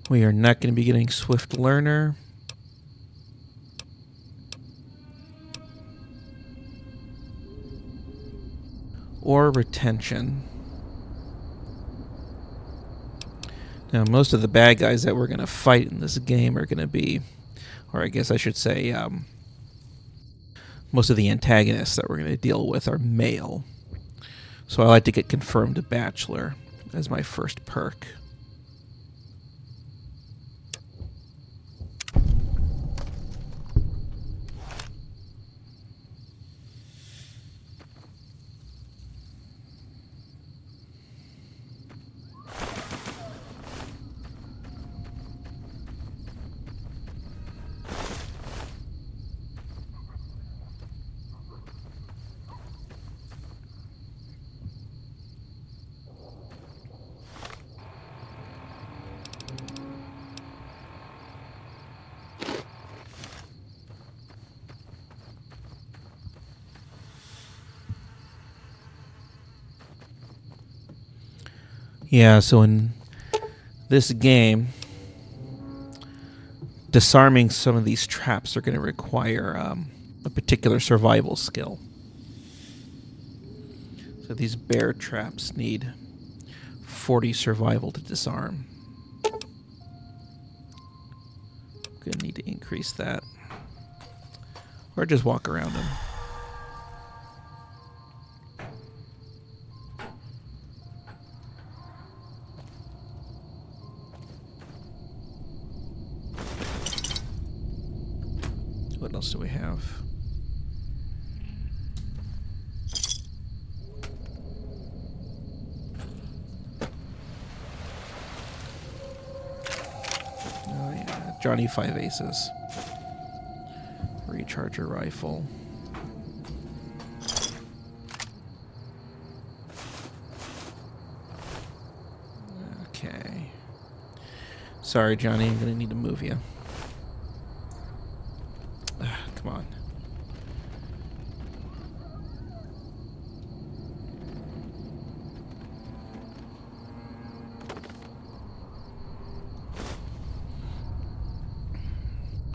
we are not going to be getting Swift Learner. Or retention. Now, most of the bad guys that we're going to fight in this game are going to be, or I guess I should say, most of the antagonists that we're going to deal with are male. So I like to get Confirmed Bachelor as my first perk. Yeah, so in this game, disarming some of these traps are going to require a particular survival skill. So these bear traps need 40 survival to disarm. Going to need to increase that. Or just walk around them. What else do we have? Oh yeah, Johnny Five Aces. Recharger rifle. Okay. Sorry, Johnny, I'm gonna need to move you. Come on.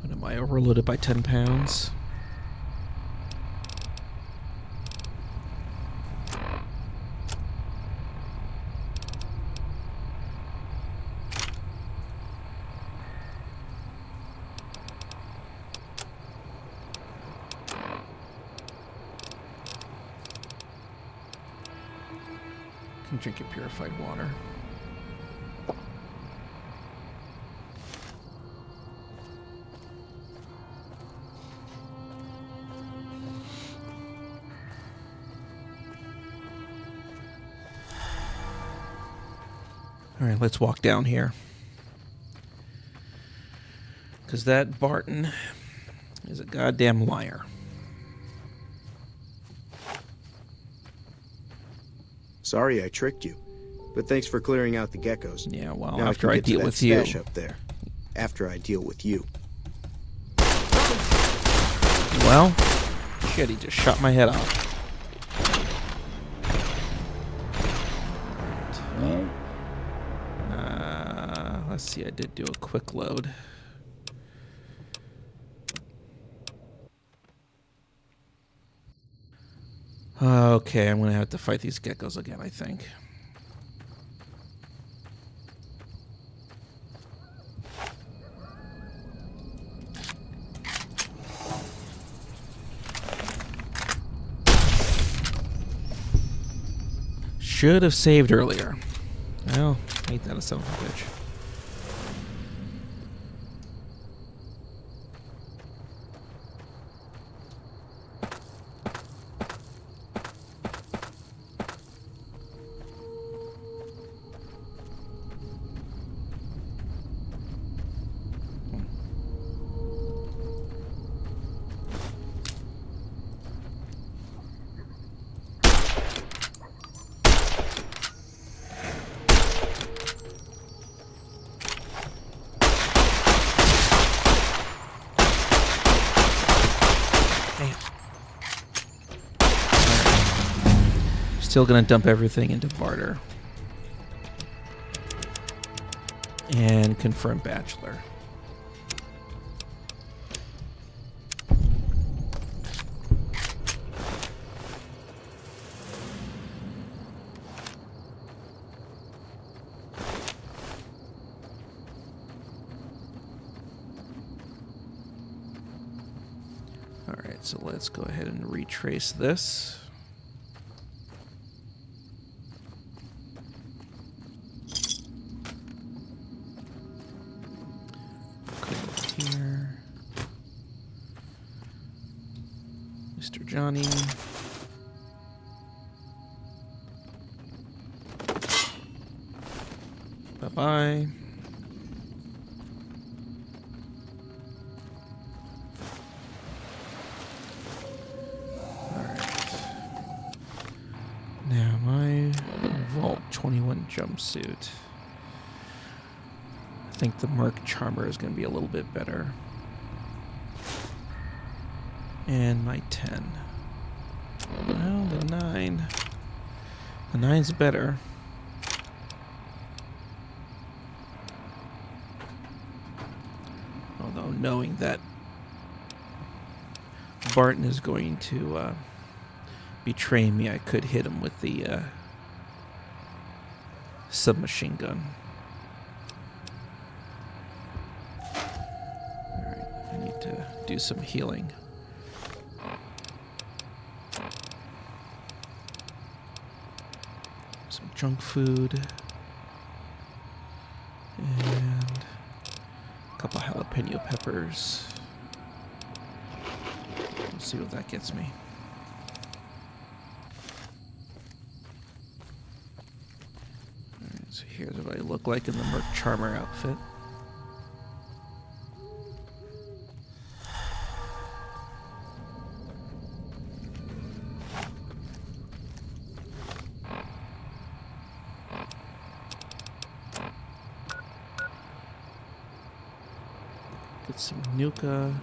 What am I, overloaded by 10 pounds? Can drink your purified water. Alright, let's walk down here. Because that Barton is a goddamn liar. Sorry I tricked you, but thanks for clearing out the geckos. Yeah, well, now after I can get to deal that with you. stash up there. After I deal with you. Well, shit, he just shot my head off. Let's see, I did do a quick load. Okay, I'm going to have to fight these geckos again, I think. Should have saved earlier. Well, ain't that a son of a bitch. Still gonna dump everything into barter. And confirm bachelor. Alright, so let's go ahead and retrace this. Mr. Johnny. Bye-bye. Alright. Now my Vault 21 jumpsuit. I think the Merc Charmer is going to be a little bit better. And my 10. Well, the 9. The 9's better. Although knowing that Barton is going to betray me, I could hit him with the submachine gun. Alright, I need to do some healing. Some junk food. And a couple jalapeno peppers. Let's see what that gets me. Alright, so here's what I look like in the Merc Charmer outfit. Get some Nuka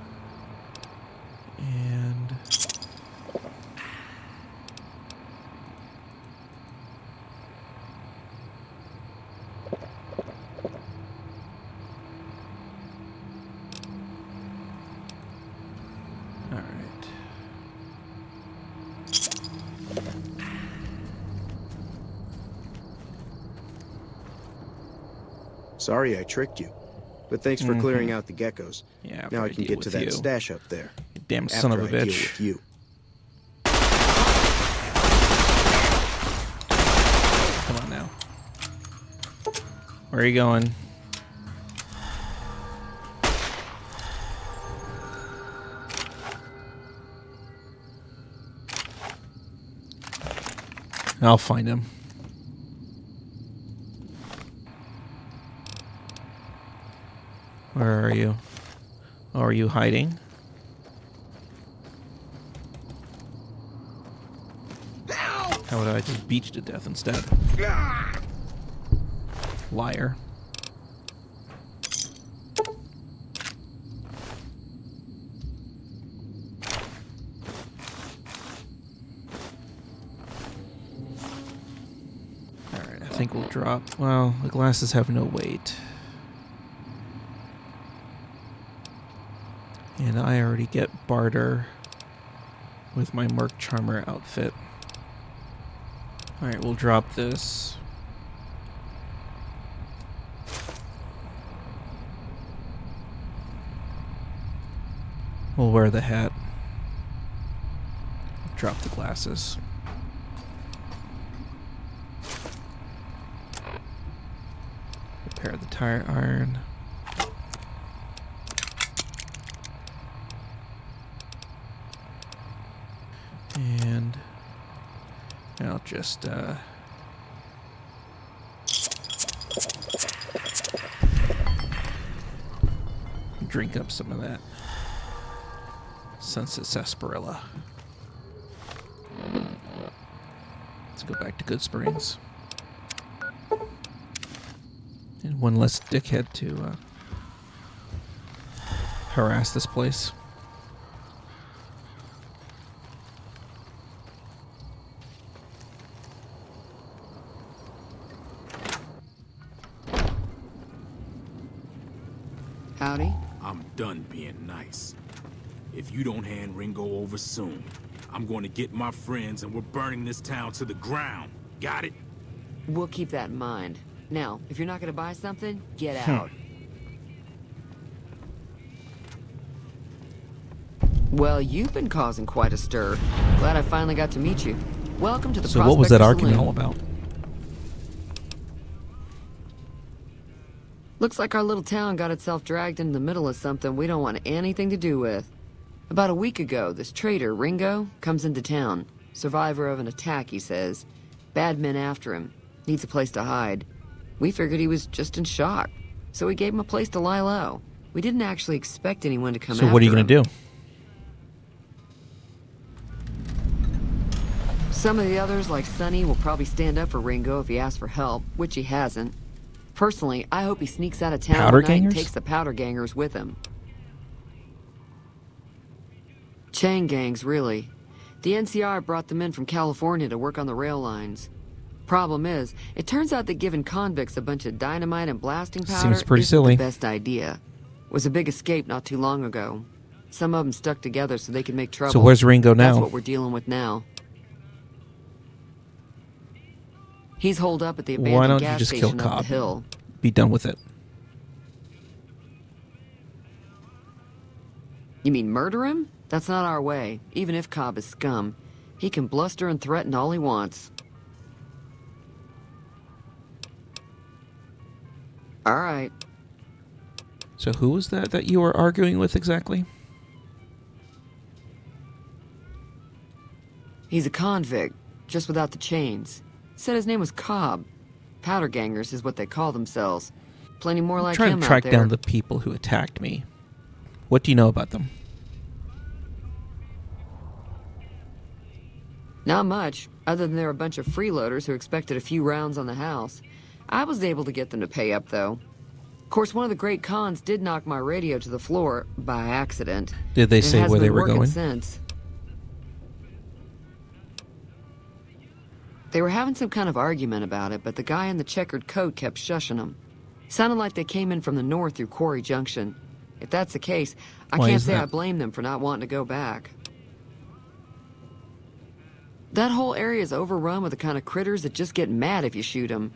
and all right. Sorry I tricked you. But thanks for clearing out the geckos. Yeah, now I can get to that stash up there. You damn son of a after I bitch. deal with you. Come on now. Where are you going? I'll find him. Where are you? Oh, are you hiding? How would I just beat you to death instead? Liar. Alright, I think we'll drop... Well, the glasses have no weight. And I already get barter with my Merc Charmer outfit. Alright, we'll drop this. We'll wear the hat. Drop the glasses. Repair the tire iron. And I'll just drink up some of that Sunset Sarsaparilla. Let's go back to Goodsprings. And one less dickhead to harass this place. Howdy. I'm done being nice. If you don't hand Ringo over soon, I'm going to get my friends and we're burning this town to the ground. Got it? We'll keep that in mind. Now, if you're not going to buy something, get out. Well, you've been causing quite a stir. Glad I finally got to meet you. Welcome to the So what was that Prospector argument Saloon. all about? Looks like our little town got itself dragged into the middle of something we don't want anything to do with. About a week ago, this traitor, Ringo, comes into town. Survivor of an attack, he says. Bad men after him. Needs a place to hide. We figured he was just in shock, so we gave him a place to lie low. We didn't actually expect anyone to come after him. So what are you going to do? Some of the others, like Sonny, will probably stand up for Ringo if he asks for help, which he hasn't. Personally, I hope he sneaks out of town Powder tonight and gangers? takes the powder gangers with him. Chain gangs, really. The NCR brought them in from California to work on the rail lines. Problem is, it turns out that giving convicts a bunch of dynamite and blasting powder Seems pretty isn't silly. the best idea. Was a big escape not too long ago. Some of them stuck together so they could make trouble. So where's Ringo now? That's what we're dealing with now. He's holed up at the Why abandoned don't you gas just kill station up the Cobb? hill. Be done with it. You mean murder him? That's not our way, even if Cobb is scum. He can bluster and threaten all he wants. All right. So who was that you were arguing with exactly? He's a convict, just without the chains. Said his name was Cobb. Powder gangers is what they call themselves. Plenty more like Trying him to out track there. down the people who attacked me. What do you know about them? Not much, other than they're a bunch of freeloaders who expected a few rounds on the house. I was able to get them to pay up, though. Of course, one of the great cons did knock my radio to the floor by accident. Did they and it say hasn't where they been were working going? Since. They were having some kind of argument about it, but the guy in the checkered coat kept shushing them. Sounded like they came in from the north through Quarry Junction. If that's the case, I Why can't is say that? I blame them for not wanting to go back. That whole area is overrun with the kind of critters that just get mad if you shoot them.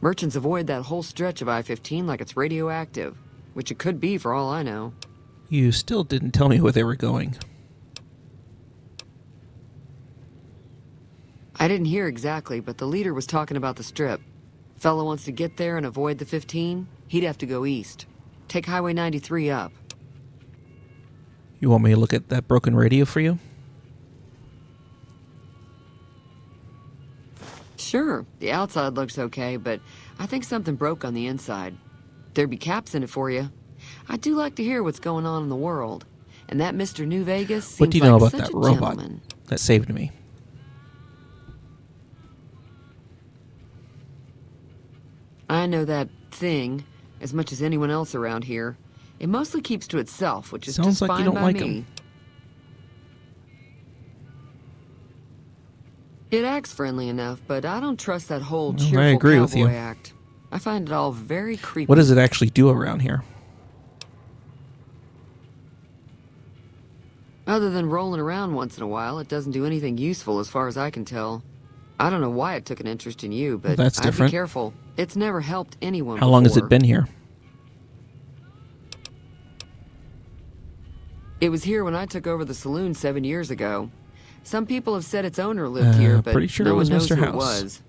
Merchants avoid that whole stretch of I-15 like it's radioactive, which it could be for all I know. You still didn't tell me where they were going. I didn't hear exactly, but the leader was talking about the strip. Fellow wants to get there and avoid the 15, he'd have to go east. Take Highway 93 up. You want me to look at that broken radio for you? Sure, the outside looks okay, but I think something broke on the inside. There'd be caps in it for you. I do like to hear what's going on in the world. And that Mr. New Vegas seems What do you know like about such that a robot gentleman. that saved me? I know that thing as much as anyone else around here. It mostly keeps to itself, which is Sounds just like fine you don't by like me. him. It acts friendly enough, but I don't trust that whole Well, cheerful I agree with cowboy you. act. I find it all very creepy. What does it actually do around here? Other than rolling around once in a while, it doesn't do anything useful as far as I can tell. I don't know why it took an interest in you, but That's I'd different. be careful. It's never helped anyone How long has before. it been here? It was here when I took over the saloon 7 years ago. Some people have said its owner lived here, but pretty sure no it was one knows Mr. who it House. was.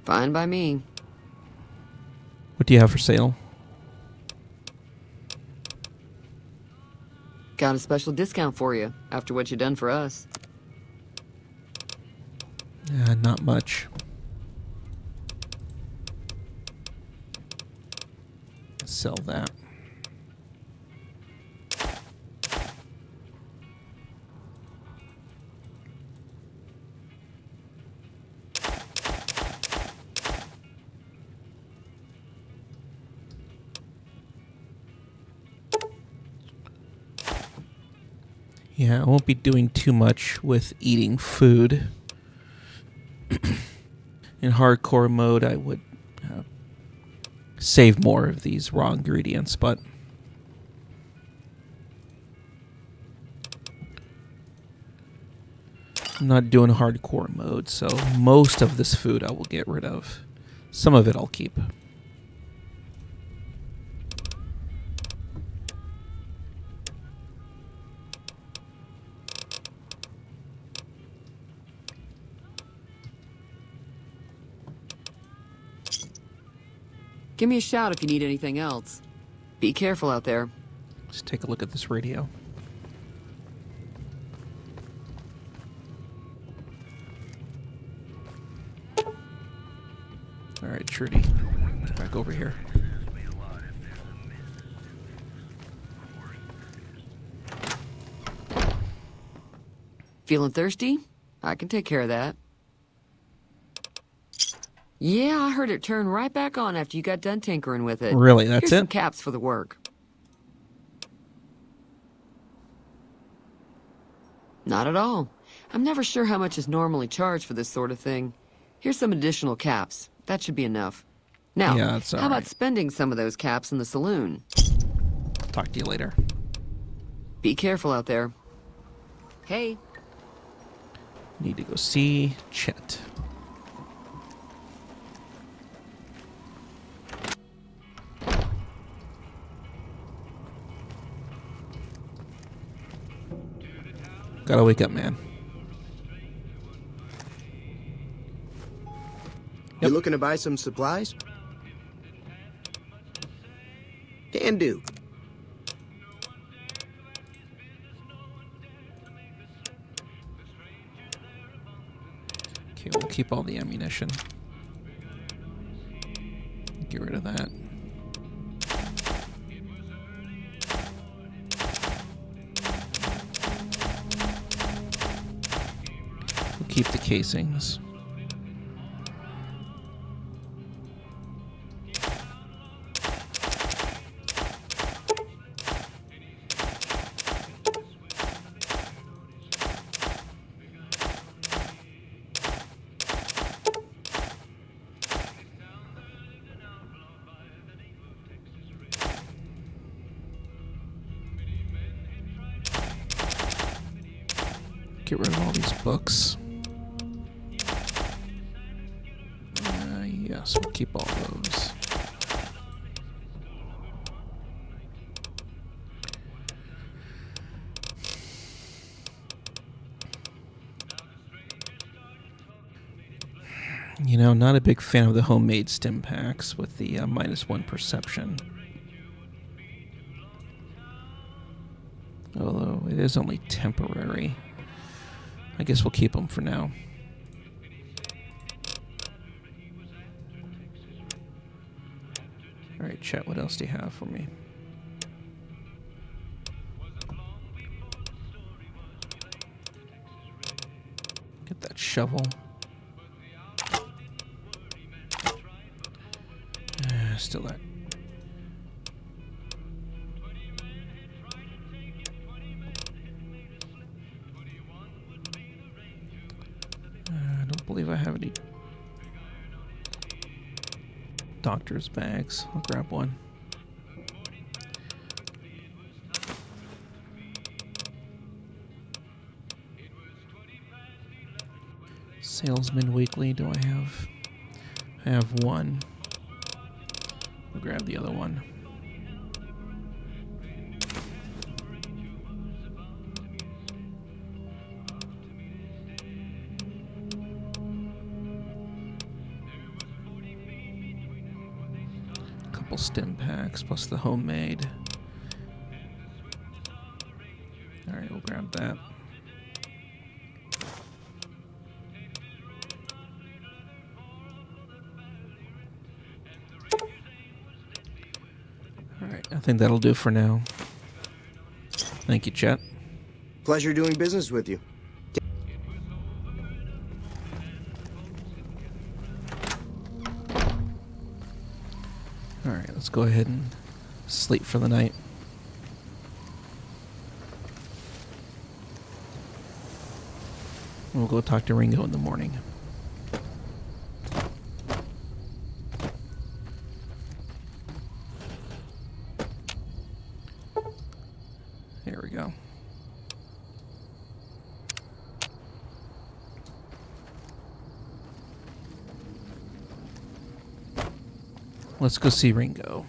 Fine by me. What do you have for sale? Got a special discount for you after what you done for us. Not much. Sell that. Yeah, I won't be doing too much with eating food. In hardcore mode, I would save more of these raw ingredients, but I'm not doing hardcore mode, so most of this food I will get rid of. Some of it I'll keep. Give me a shout if you need anything else. Be careful out there. Let's take a look at this radio. All right, Trudy, back over here. Feeling thirsty? I can take care of that. Yeah, I heard it turn right back on after you got done tinkering with it. Really, that's Here's it? some caps for the work. Not at all. I'm never sure how much is normally charged for this sort of thing. Here's some additional caps. That should be enough. Now, Yeah, that's all how right. about spending some of those caps in the saloon? Talk to you later. Be careful out there. Hey. Need to go see Chet. Gotta wake up, man. You looking to buy some supplies? Can do. Okay, we'll keep all the ammunition. Get rid of that. We'll keep the casings. Get rid of all these books. Yes, we'll keep all those. You know, not a big fan of the homemade stim packs with the -1 perception. Although it is only temporary. I guess we'll keep them for now. Chet, what else do you have for me? Get that shovel. Still that. I don't believe I have any doctor's bags. I'll grab one. Salesman Weekly, do I have? I have one. I'll grab the other one. Couple stim packs plus the homemade. Alright, we'll grab that. Alright, I think that'll do for now. Thank you, Chet. Pleasure doing business with you. Alright, let's go ahead and sleep for the night. We'll go talk to Ringo in the morning. There we go. Let's go see Ringo.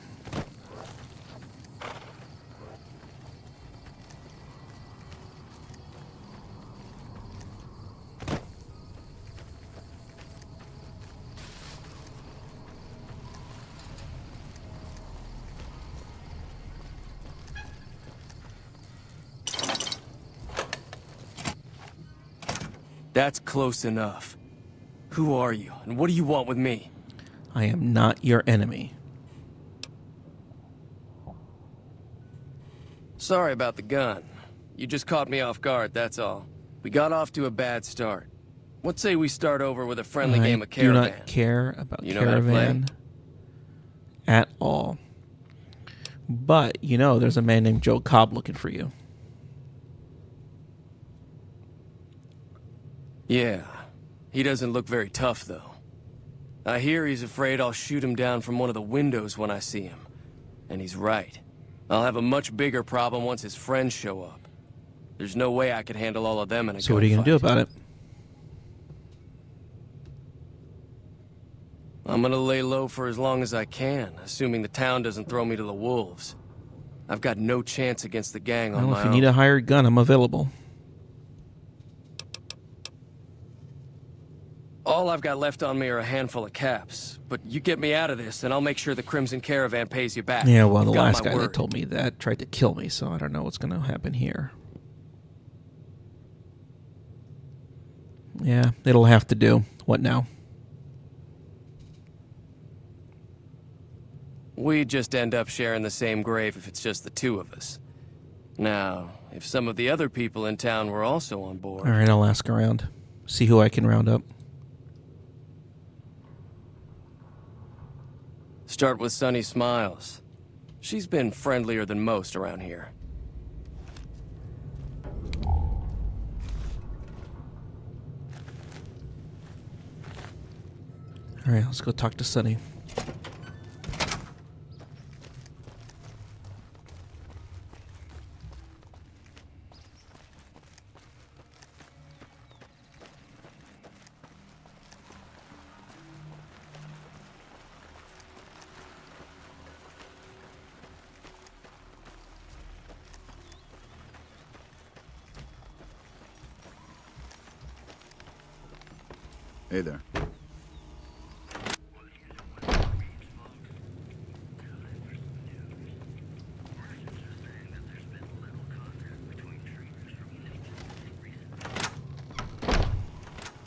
That's close enough. Who are you, and what do you want with me? I am not your enemy. Sorry about the gun. You just caught me off guard, that's all. We got off to a bad start. What say we start over with a friendly game of Caravan? I do not care about You know how to play? Caravan at all. But, you know, there's a man named Joe Cobb looking for you. Yeah. He doesn't look very tough, though. I hear he's afraid I'll shoot him down from one of the windows when I see him. And he's right. I'll have a much bigger problem once his friends show up. There's no way I could handle all of them in a So what are you going to do about it? I'm gonna lay low for as long as I can, assuming the town doesn't throw me to the wolves. I've got no chance against the gang on Well, my if you own. need a hired gun, I'm available. All I've got left on me are a handful of caps. But you get me out of this, and I'll make sure the Crimson Caravan pays you back. Yeah, well, You've the got last my guy word. that told me that tried to kill me, so I don't know what's going to happen here. Yeah, it'll have to do. What now? We'd just end up sharing the same grave if it's just the two of us. Now, if some of the other people in town were also on board... All right, I'll ask around. See who I can round up. Start with Sunny Smiles. She's been friendlier than most around here. All right, let's go talk to Sunny. Hey there.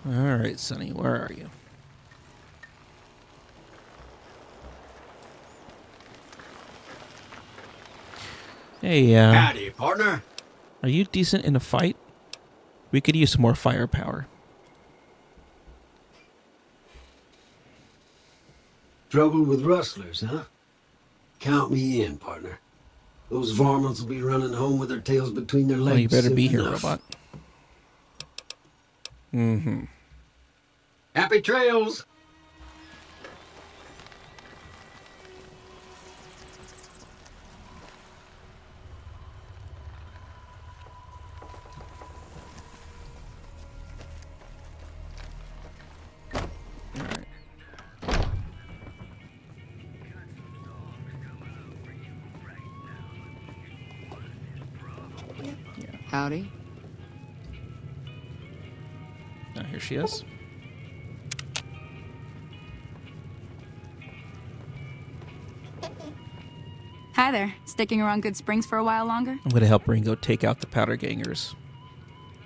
All right, Sonny, where are you? Hey, Howdy, partner. are you decent in a fight? We could use some more firepower. Trouble with rustlers, huh? Count me in, partner. Those varmints will be running home with their tails between their legs. Well, you better soon be here, enough. robot. Mm-hmm. Happy trails! Howdy. Now, here she is. Hi there. Sticking around Goodsprings for a while longer? I'm going to help Ringo take out the powder gangers.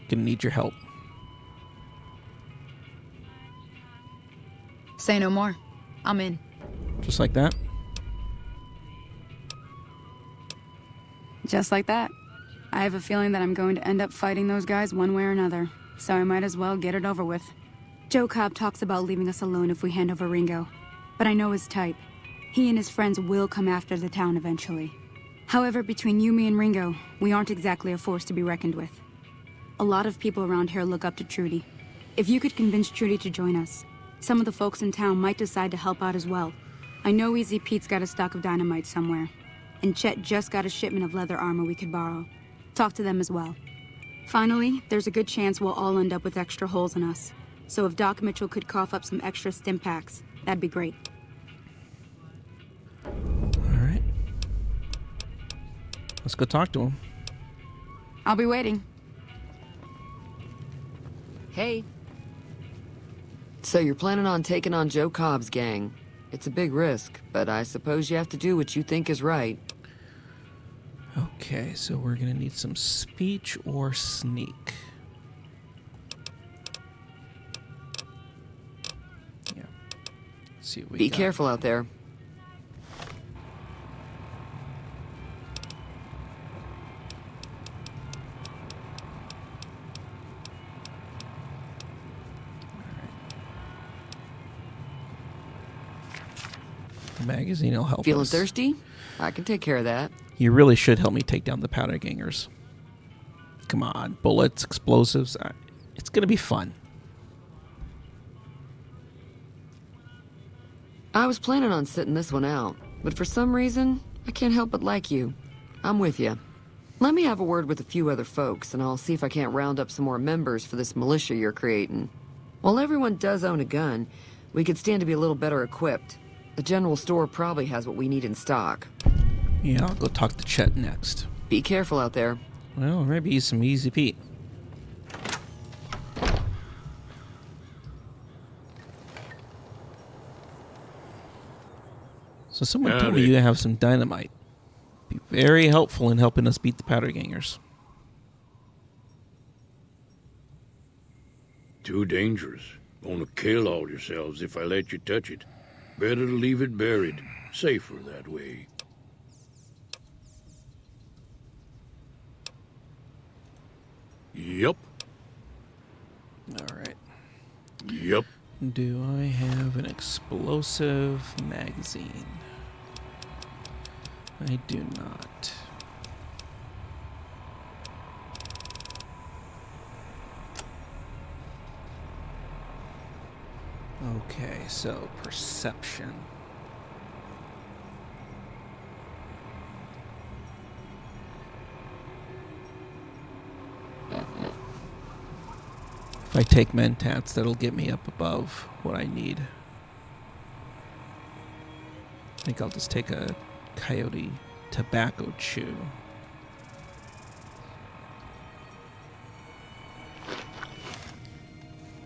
Gonna need your help. Say no more. I'm in. Just like that? Just like that. I have a feeling that I'm going to end up fighting those guys one way or another, so I might as well get it over with. Joe Cobb talks about leaving us alone if we hand over Ringo, but I know his type. He and his friends will come after the town eventually. However, between you, me, and Ringo, we aren't exactly a force to be reckoned with. A lot of people around here look up to Trudy. If you could convince Trudy to join us, some of the folks in town might decide to help out as well. I know Easy Pete's got a stock of dynamite somewhere, and Chet just got a shipment of leather armor we could borrow. Talk to them as well. Finally, there's a good chance we'll all end up with extra holes in us. So if Doc Mitchell could cough up some extra stim packs, that'd be great. Alright. Let's go talk to him. I'll be waiting. Hey. So you're planning on taking on Joe Cobb's gang. It's a big risk, but I suppose you have to do what you think is right. Okay, so we're gonna need some speech or sneak. Yeah. Let's see what we Be got. careful out there. The magazine will help Feeling us. thirsty? I can take care of that. You really should help me take down the powder gangers. Come on, bullets, explosives. It's gonna be fun. I was planning on sitting this one out, but for some reason, I can't help but like you. I'm with you. Let me have a word with a few other folks, and I'll see if I can't round up some more members for this militia you're creating. While everyone does own a gun, we could stand to be a little better equipped. The general store probably has what we need in stock. Yeah, I'll go talk to Chet next. Be careful out there. Well, maybe he's some Easy Pete. So someone told me Howdy. you have some dynamite. Be very helpful in helping us beat the powder gangers. Too dangerous. Gonna kill all yourselves if I let you touch it. Better to leave it buried. Safer that way. Yup. All right. Yup. Do I have an explosive magazine? I do not. Okay, so perception. If I take mentats, that'll get me up above what I need. I think I'll just take a coyote tobacco chew.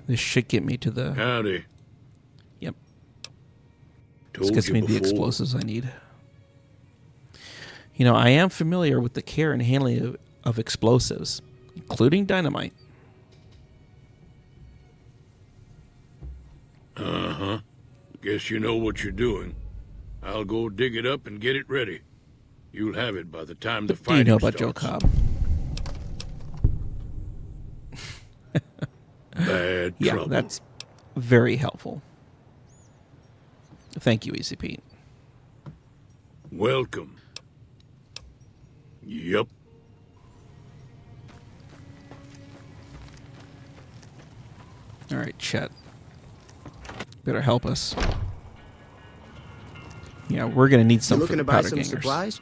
This should get me to the... Howdy. Yep. Told This gets you me the before. explosives I need. You know, I am familiar with the care and handling of explosives, including dynamite. Guess you know what you're doing. I'll go dig it up and get it ready. You'll have it by the time the What do you fighting know about starts. Joe Cobb? Bad Yeah, trouble. that's very helpful. Thank you, Easy Pete. Welcome. Yup. All right, Chet. Better help us. Yeah, we're gonna need You some for looking the to buy powder some gangers. supplies?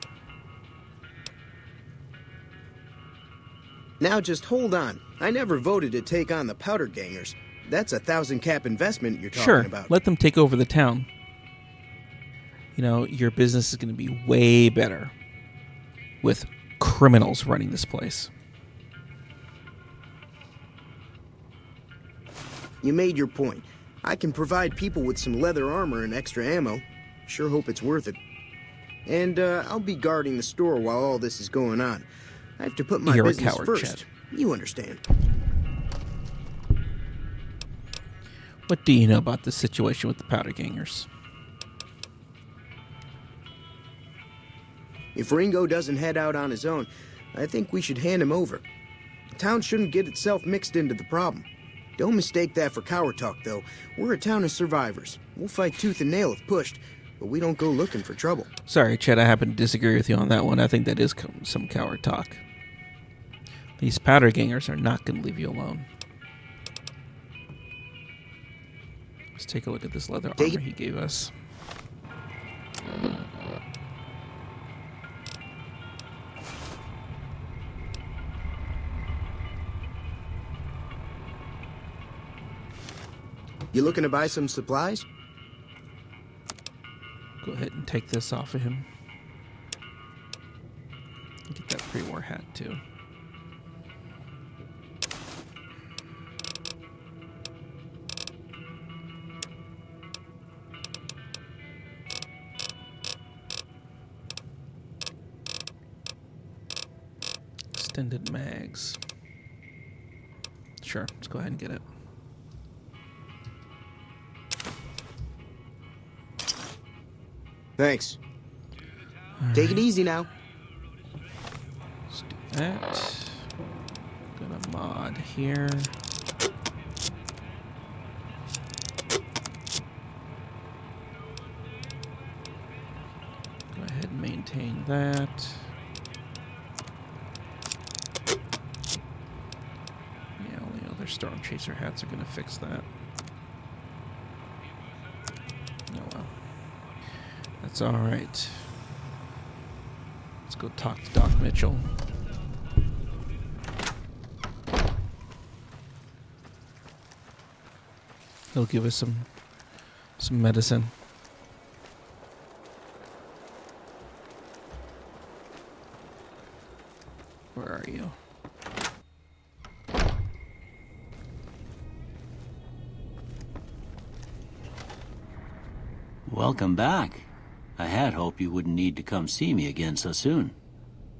Now just hold on. I never voted to take on the powder gangers. That's a 1,000 cap investment you're talking Sure, about. let them take over the town. You know, your business is going to be way better with criminals running this place. You made your point. I can provide people with some leather armor and extra ammo. Sure hope it's worth it. And I'll be guarding the store while all this is going on. I have to put my You're a business coward, first. Chet. You understand. What do you know about the situation with the powder gangers? If Ringo doesn't head out on his own, I think we should hand him over. The town shouldn't get itself mixed into the problem. Don't mistake that for coward talk, though. We're a town of survivors. We'll fight tooth and nail if pushed, but we don't go looking for trouble. Sorry, Chet, I happen to disagree with you on that one. I think that is some coward talk. These powder gangers are not going to leave you alone. Let's take a look at this leather armor he gave us. You looking to buy some supplies? Go ahead and take this off of him. Get that pre-war hat, too. Extended mags. Sure, let's go ahead and get it. Thanks. Take it easy now. Let's do that. Gonna mod here. Go ahead and maintain that. Yeah, only other Storm Chaser hats are gonna fix that. Oh well. That's alright. Let's go talk to Doc Mitchell. He'll give us some medicine. Where are you? Welcome back. I had hoped you wouldn't need to come see me again so soon.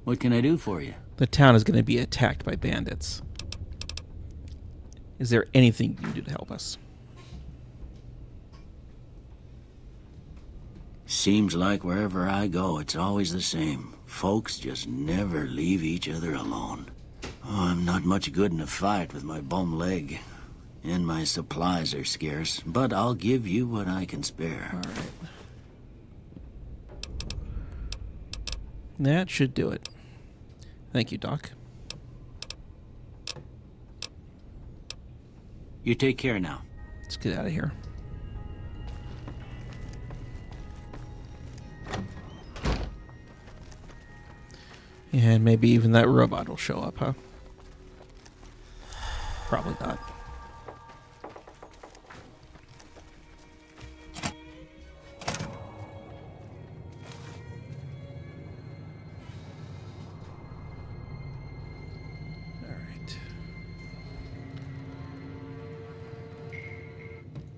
What can I do for you? The town is going to be attacked by bandits. Is there anything you can do to help us? Seems like wherever I go, it's always the same. Folks just never leave each other alone. Oh, I'm not much good in a fight with my bum leg. And my supplies are scarce, but I'll give you what I can spare. All right. That should do it. Thank you, Doc. You take care now. Let's get out of here. And maybe even that robot will show up, huh? Probably not.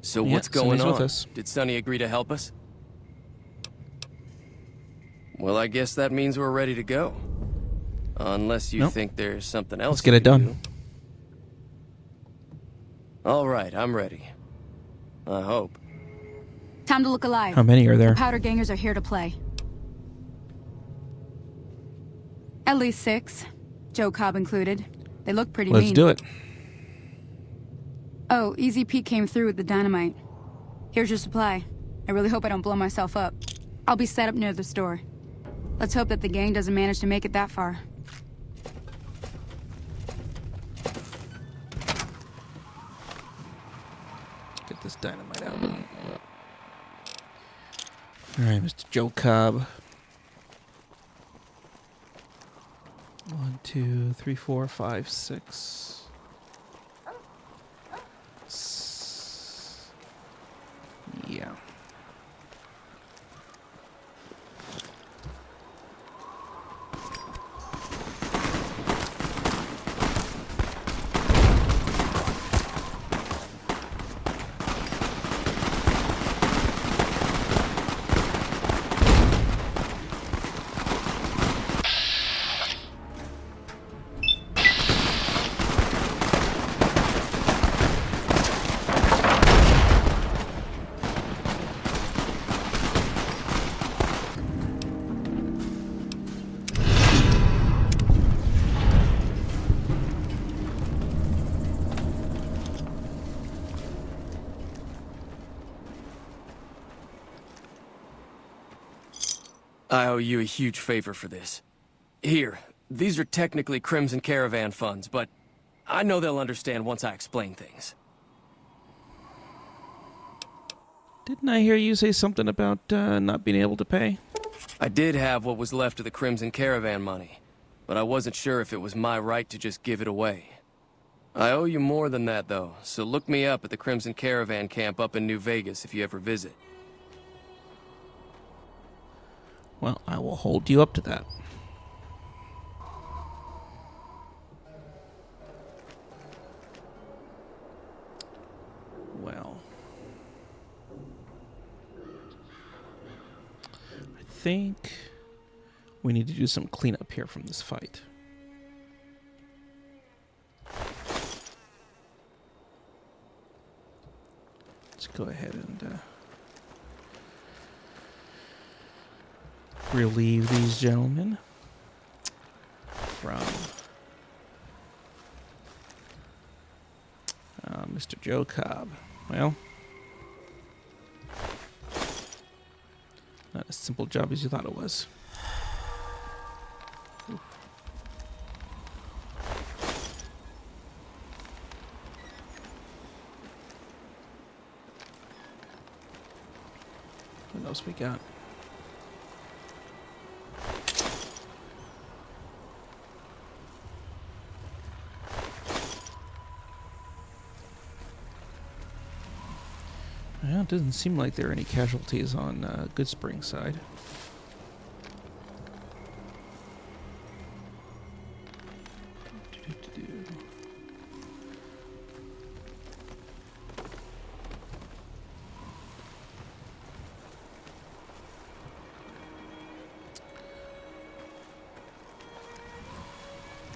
So Yeah, what's going Sonny's with on? us. Did Sonny agree to help us? Well, I guess that means we're ready to go. Unless you Nope. think there's something else. Let's get it done. All right, I'm ready. I hope. Time to look alive. How many are there? The powder gangers are here to play. At least 6. Joe Cobb included. They look pretty Let's mean. do it. Oh, Easy Pete came through with the dynamite. Here's your supply. I really hope I don't blow myself up. I'll be set up near the store. Let's hope that the gang doesn't manage to make it that far. Get this dynamite out. Alright, Mr. Joe Cobb. 1, 2, 3, 4, 5, 6. Yeah. I owe you a huge favor for this. Here, these are technically Crimson Caravan funds, but I know they'll understand once I explain things. Didn't I hear you say something about not being able to pay? I did have what was left of the Crimson Caravan money, but I wasn't sure if it was my right to just give it away. I owe you more than that, though, so look me up at the Crimson Caravan camp up in New Vegas if you ever visit. Well, I will hold you up to that. Well, I think we need to do some cleanup here from this fight. Let's go ahead and relieve these gentlemen from Mr. Joe Cobb. Well, not as simple job as you thought it was. What else we got? Well, it doesn't seem like there are any casualties on Goodsprings side.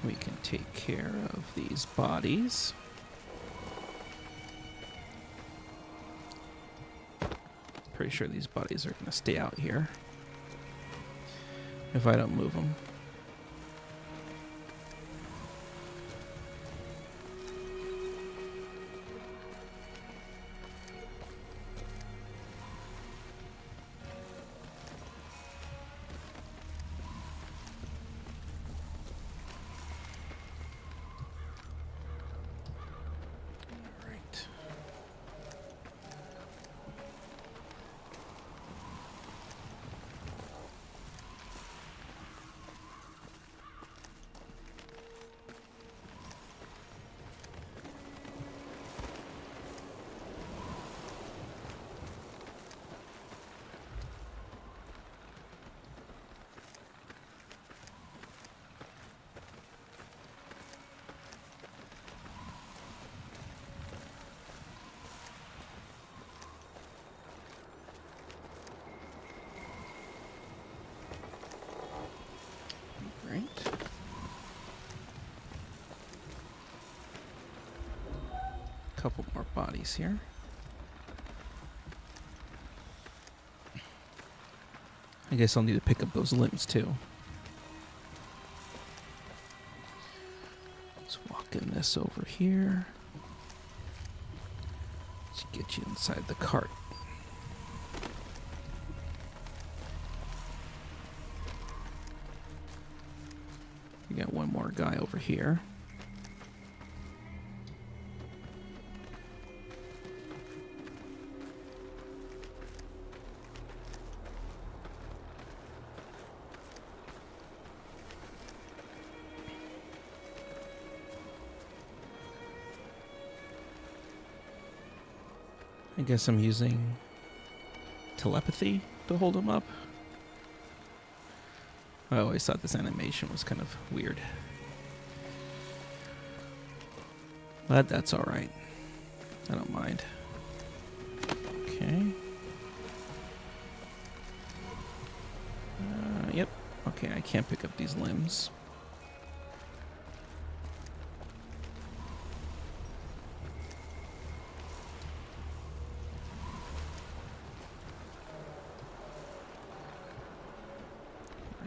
We can take care of these bodies. Pretty sure these bodies are going to stay out here if I don't move them. Couple more bodies here. I guess I'll need to pick up those limbs too. Let's walk in this over here. Let's get you inside the cart. We got one more guy over here. I guess I'm using telepathy to hold him up. I always thought this animation was kind of weird. But that's alright. I don't mind. Okay. Yep. Okay, I can't pick up these limbs.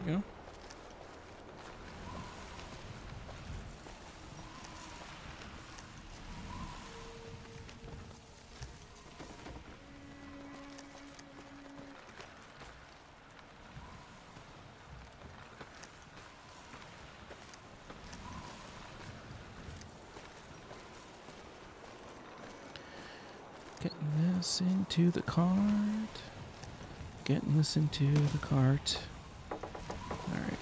There we go. Getting this into the cart. Getting this into the cart. Alright.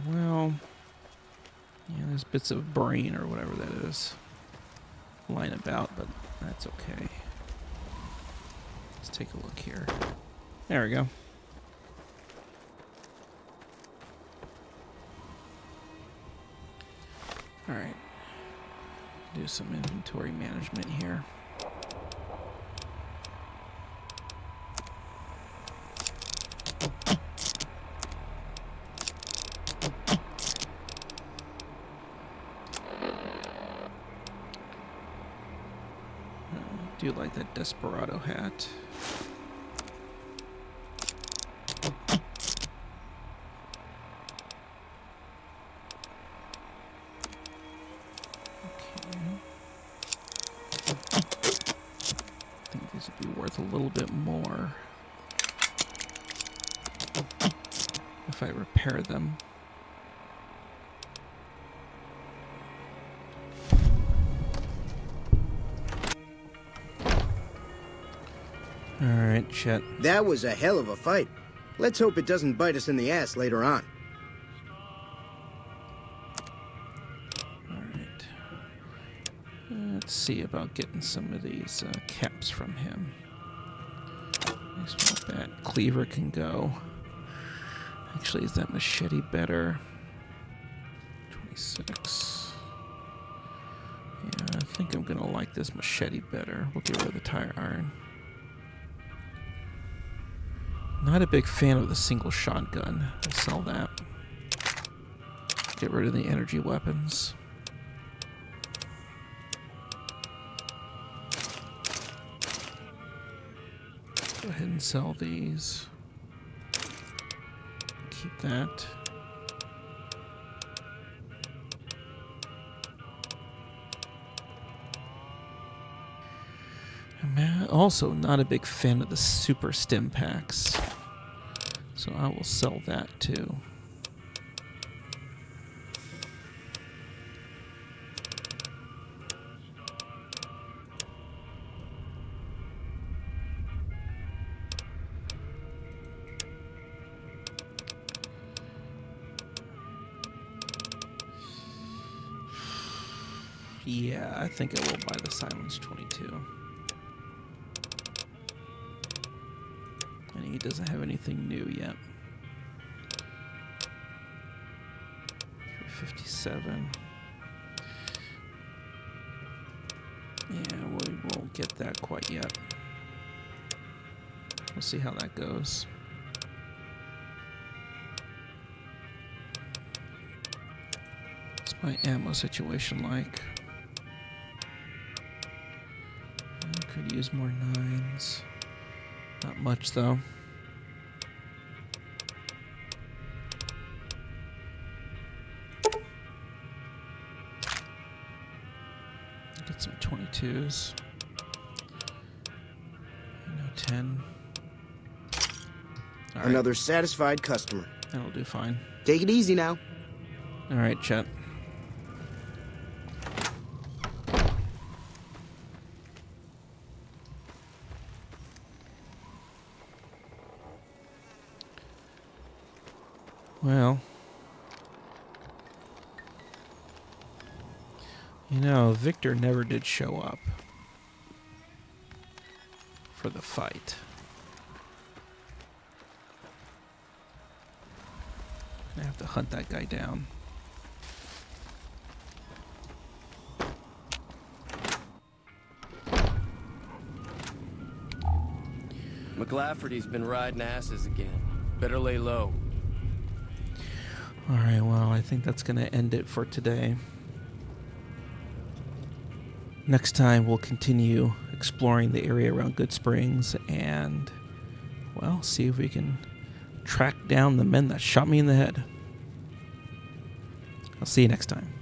Well, yeah, there's bits of brain or whatever that is lying about, but that's okay. Let's take a look here. There we go. Alright. Do some inventory management here. I do like that Desperado hat. A little bit more if I repair them. All right, Chet. That was a hell of a fight. Let's hope it doesn't bite us in the ass later on. All right. Let's see about getting some of these caps from him. That cleaver can go. Actually, is that machete better? 26. Yeah, I think I'm gonna like this machete better. We'll get rid of the tire iron. Not a big fan of the single shotgun. I'll sell that. Get rid of the energy weapons. Go ahead and sell these. Keep that. I'm also not a big fan of the super stim packs, so I will sell that too. Yeah, I think I will buy the Silence 22. And he doesn't have anything new yet. 357. Yeah, we won't get that quite yet. We'll see how that goes. What's my ammo situation like? Could use more 9s. Not much though. Get some 22s. 10. All right. Another satisfied customer. That'll do fine. Take it easy now. All right, Chet. Well, you know, Victor never did show up for the fight. I have to hunt that guy down. McLafferty's been riding asses again. Better lay low. All right, well, I think that's going to end it for today. Next time, we'll continue exploring the area around Goodsprings and, well, see if we can track down the men that shot me in the head. I'll see you next time.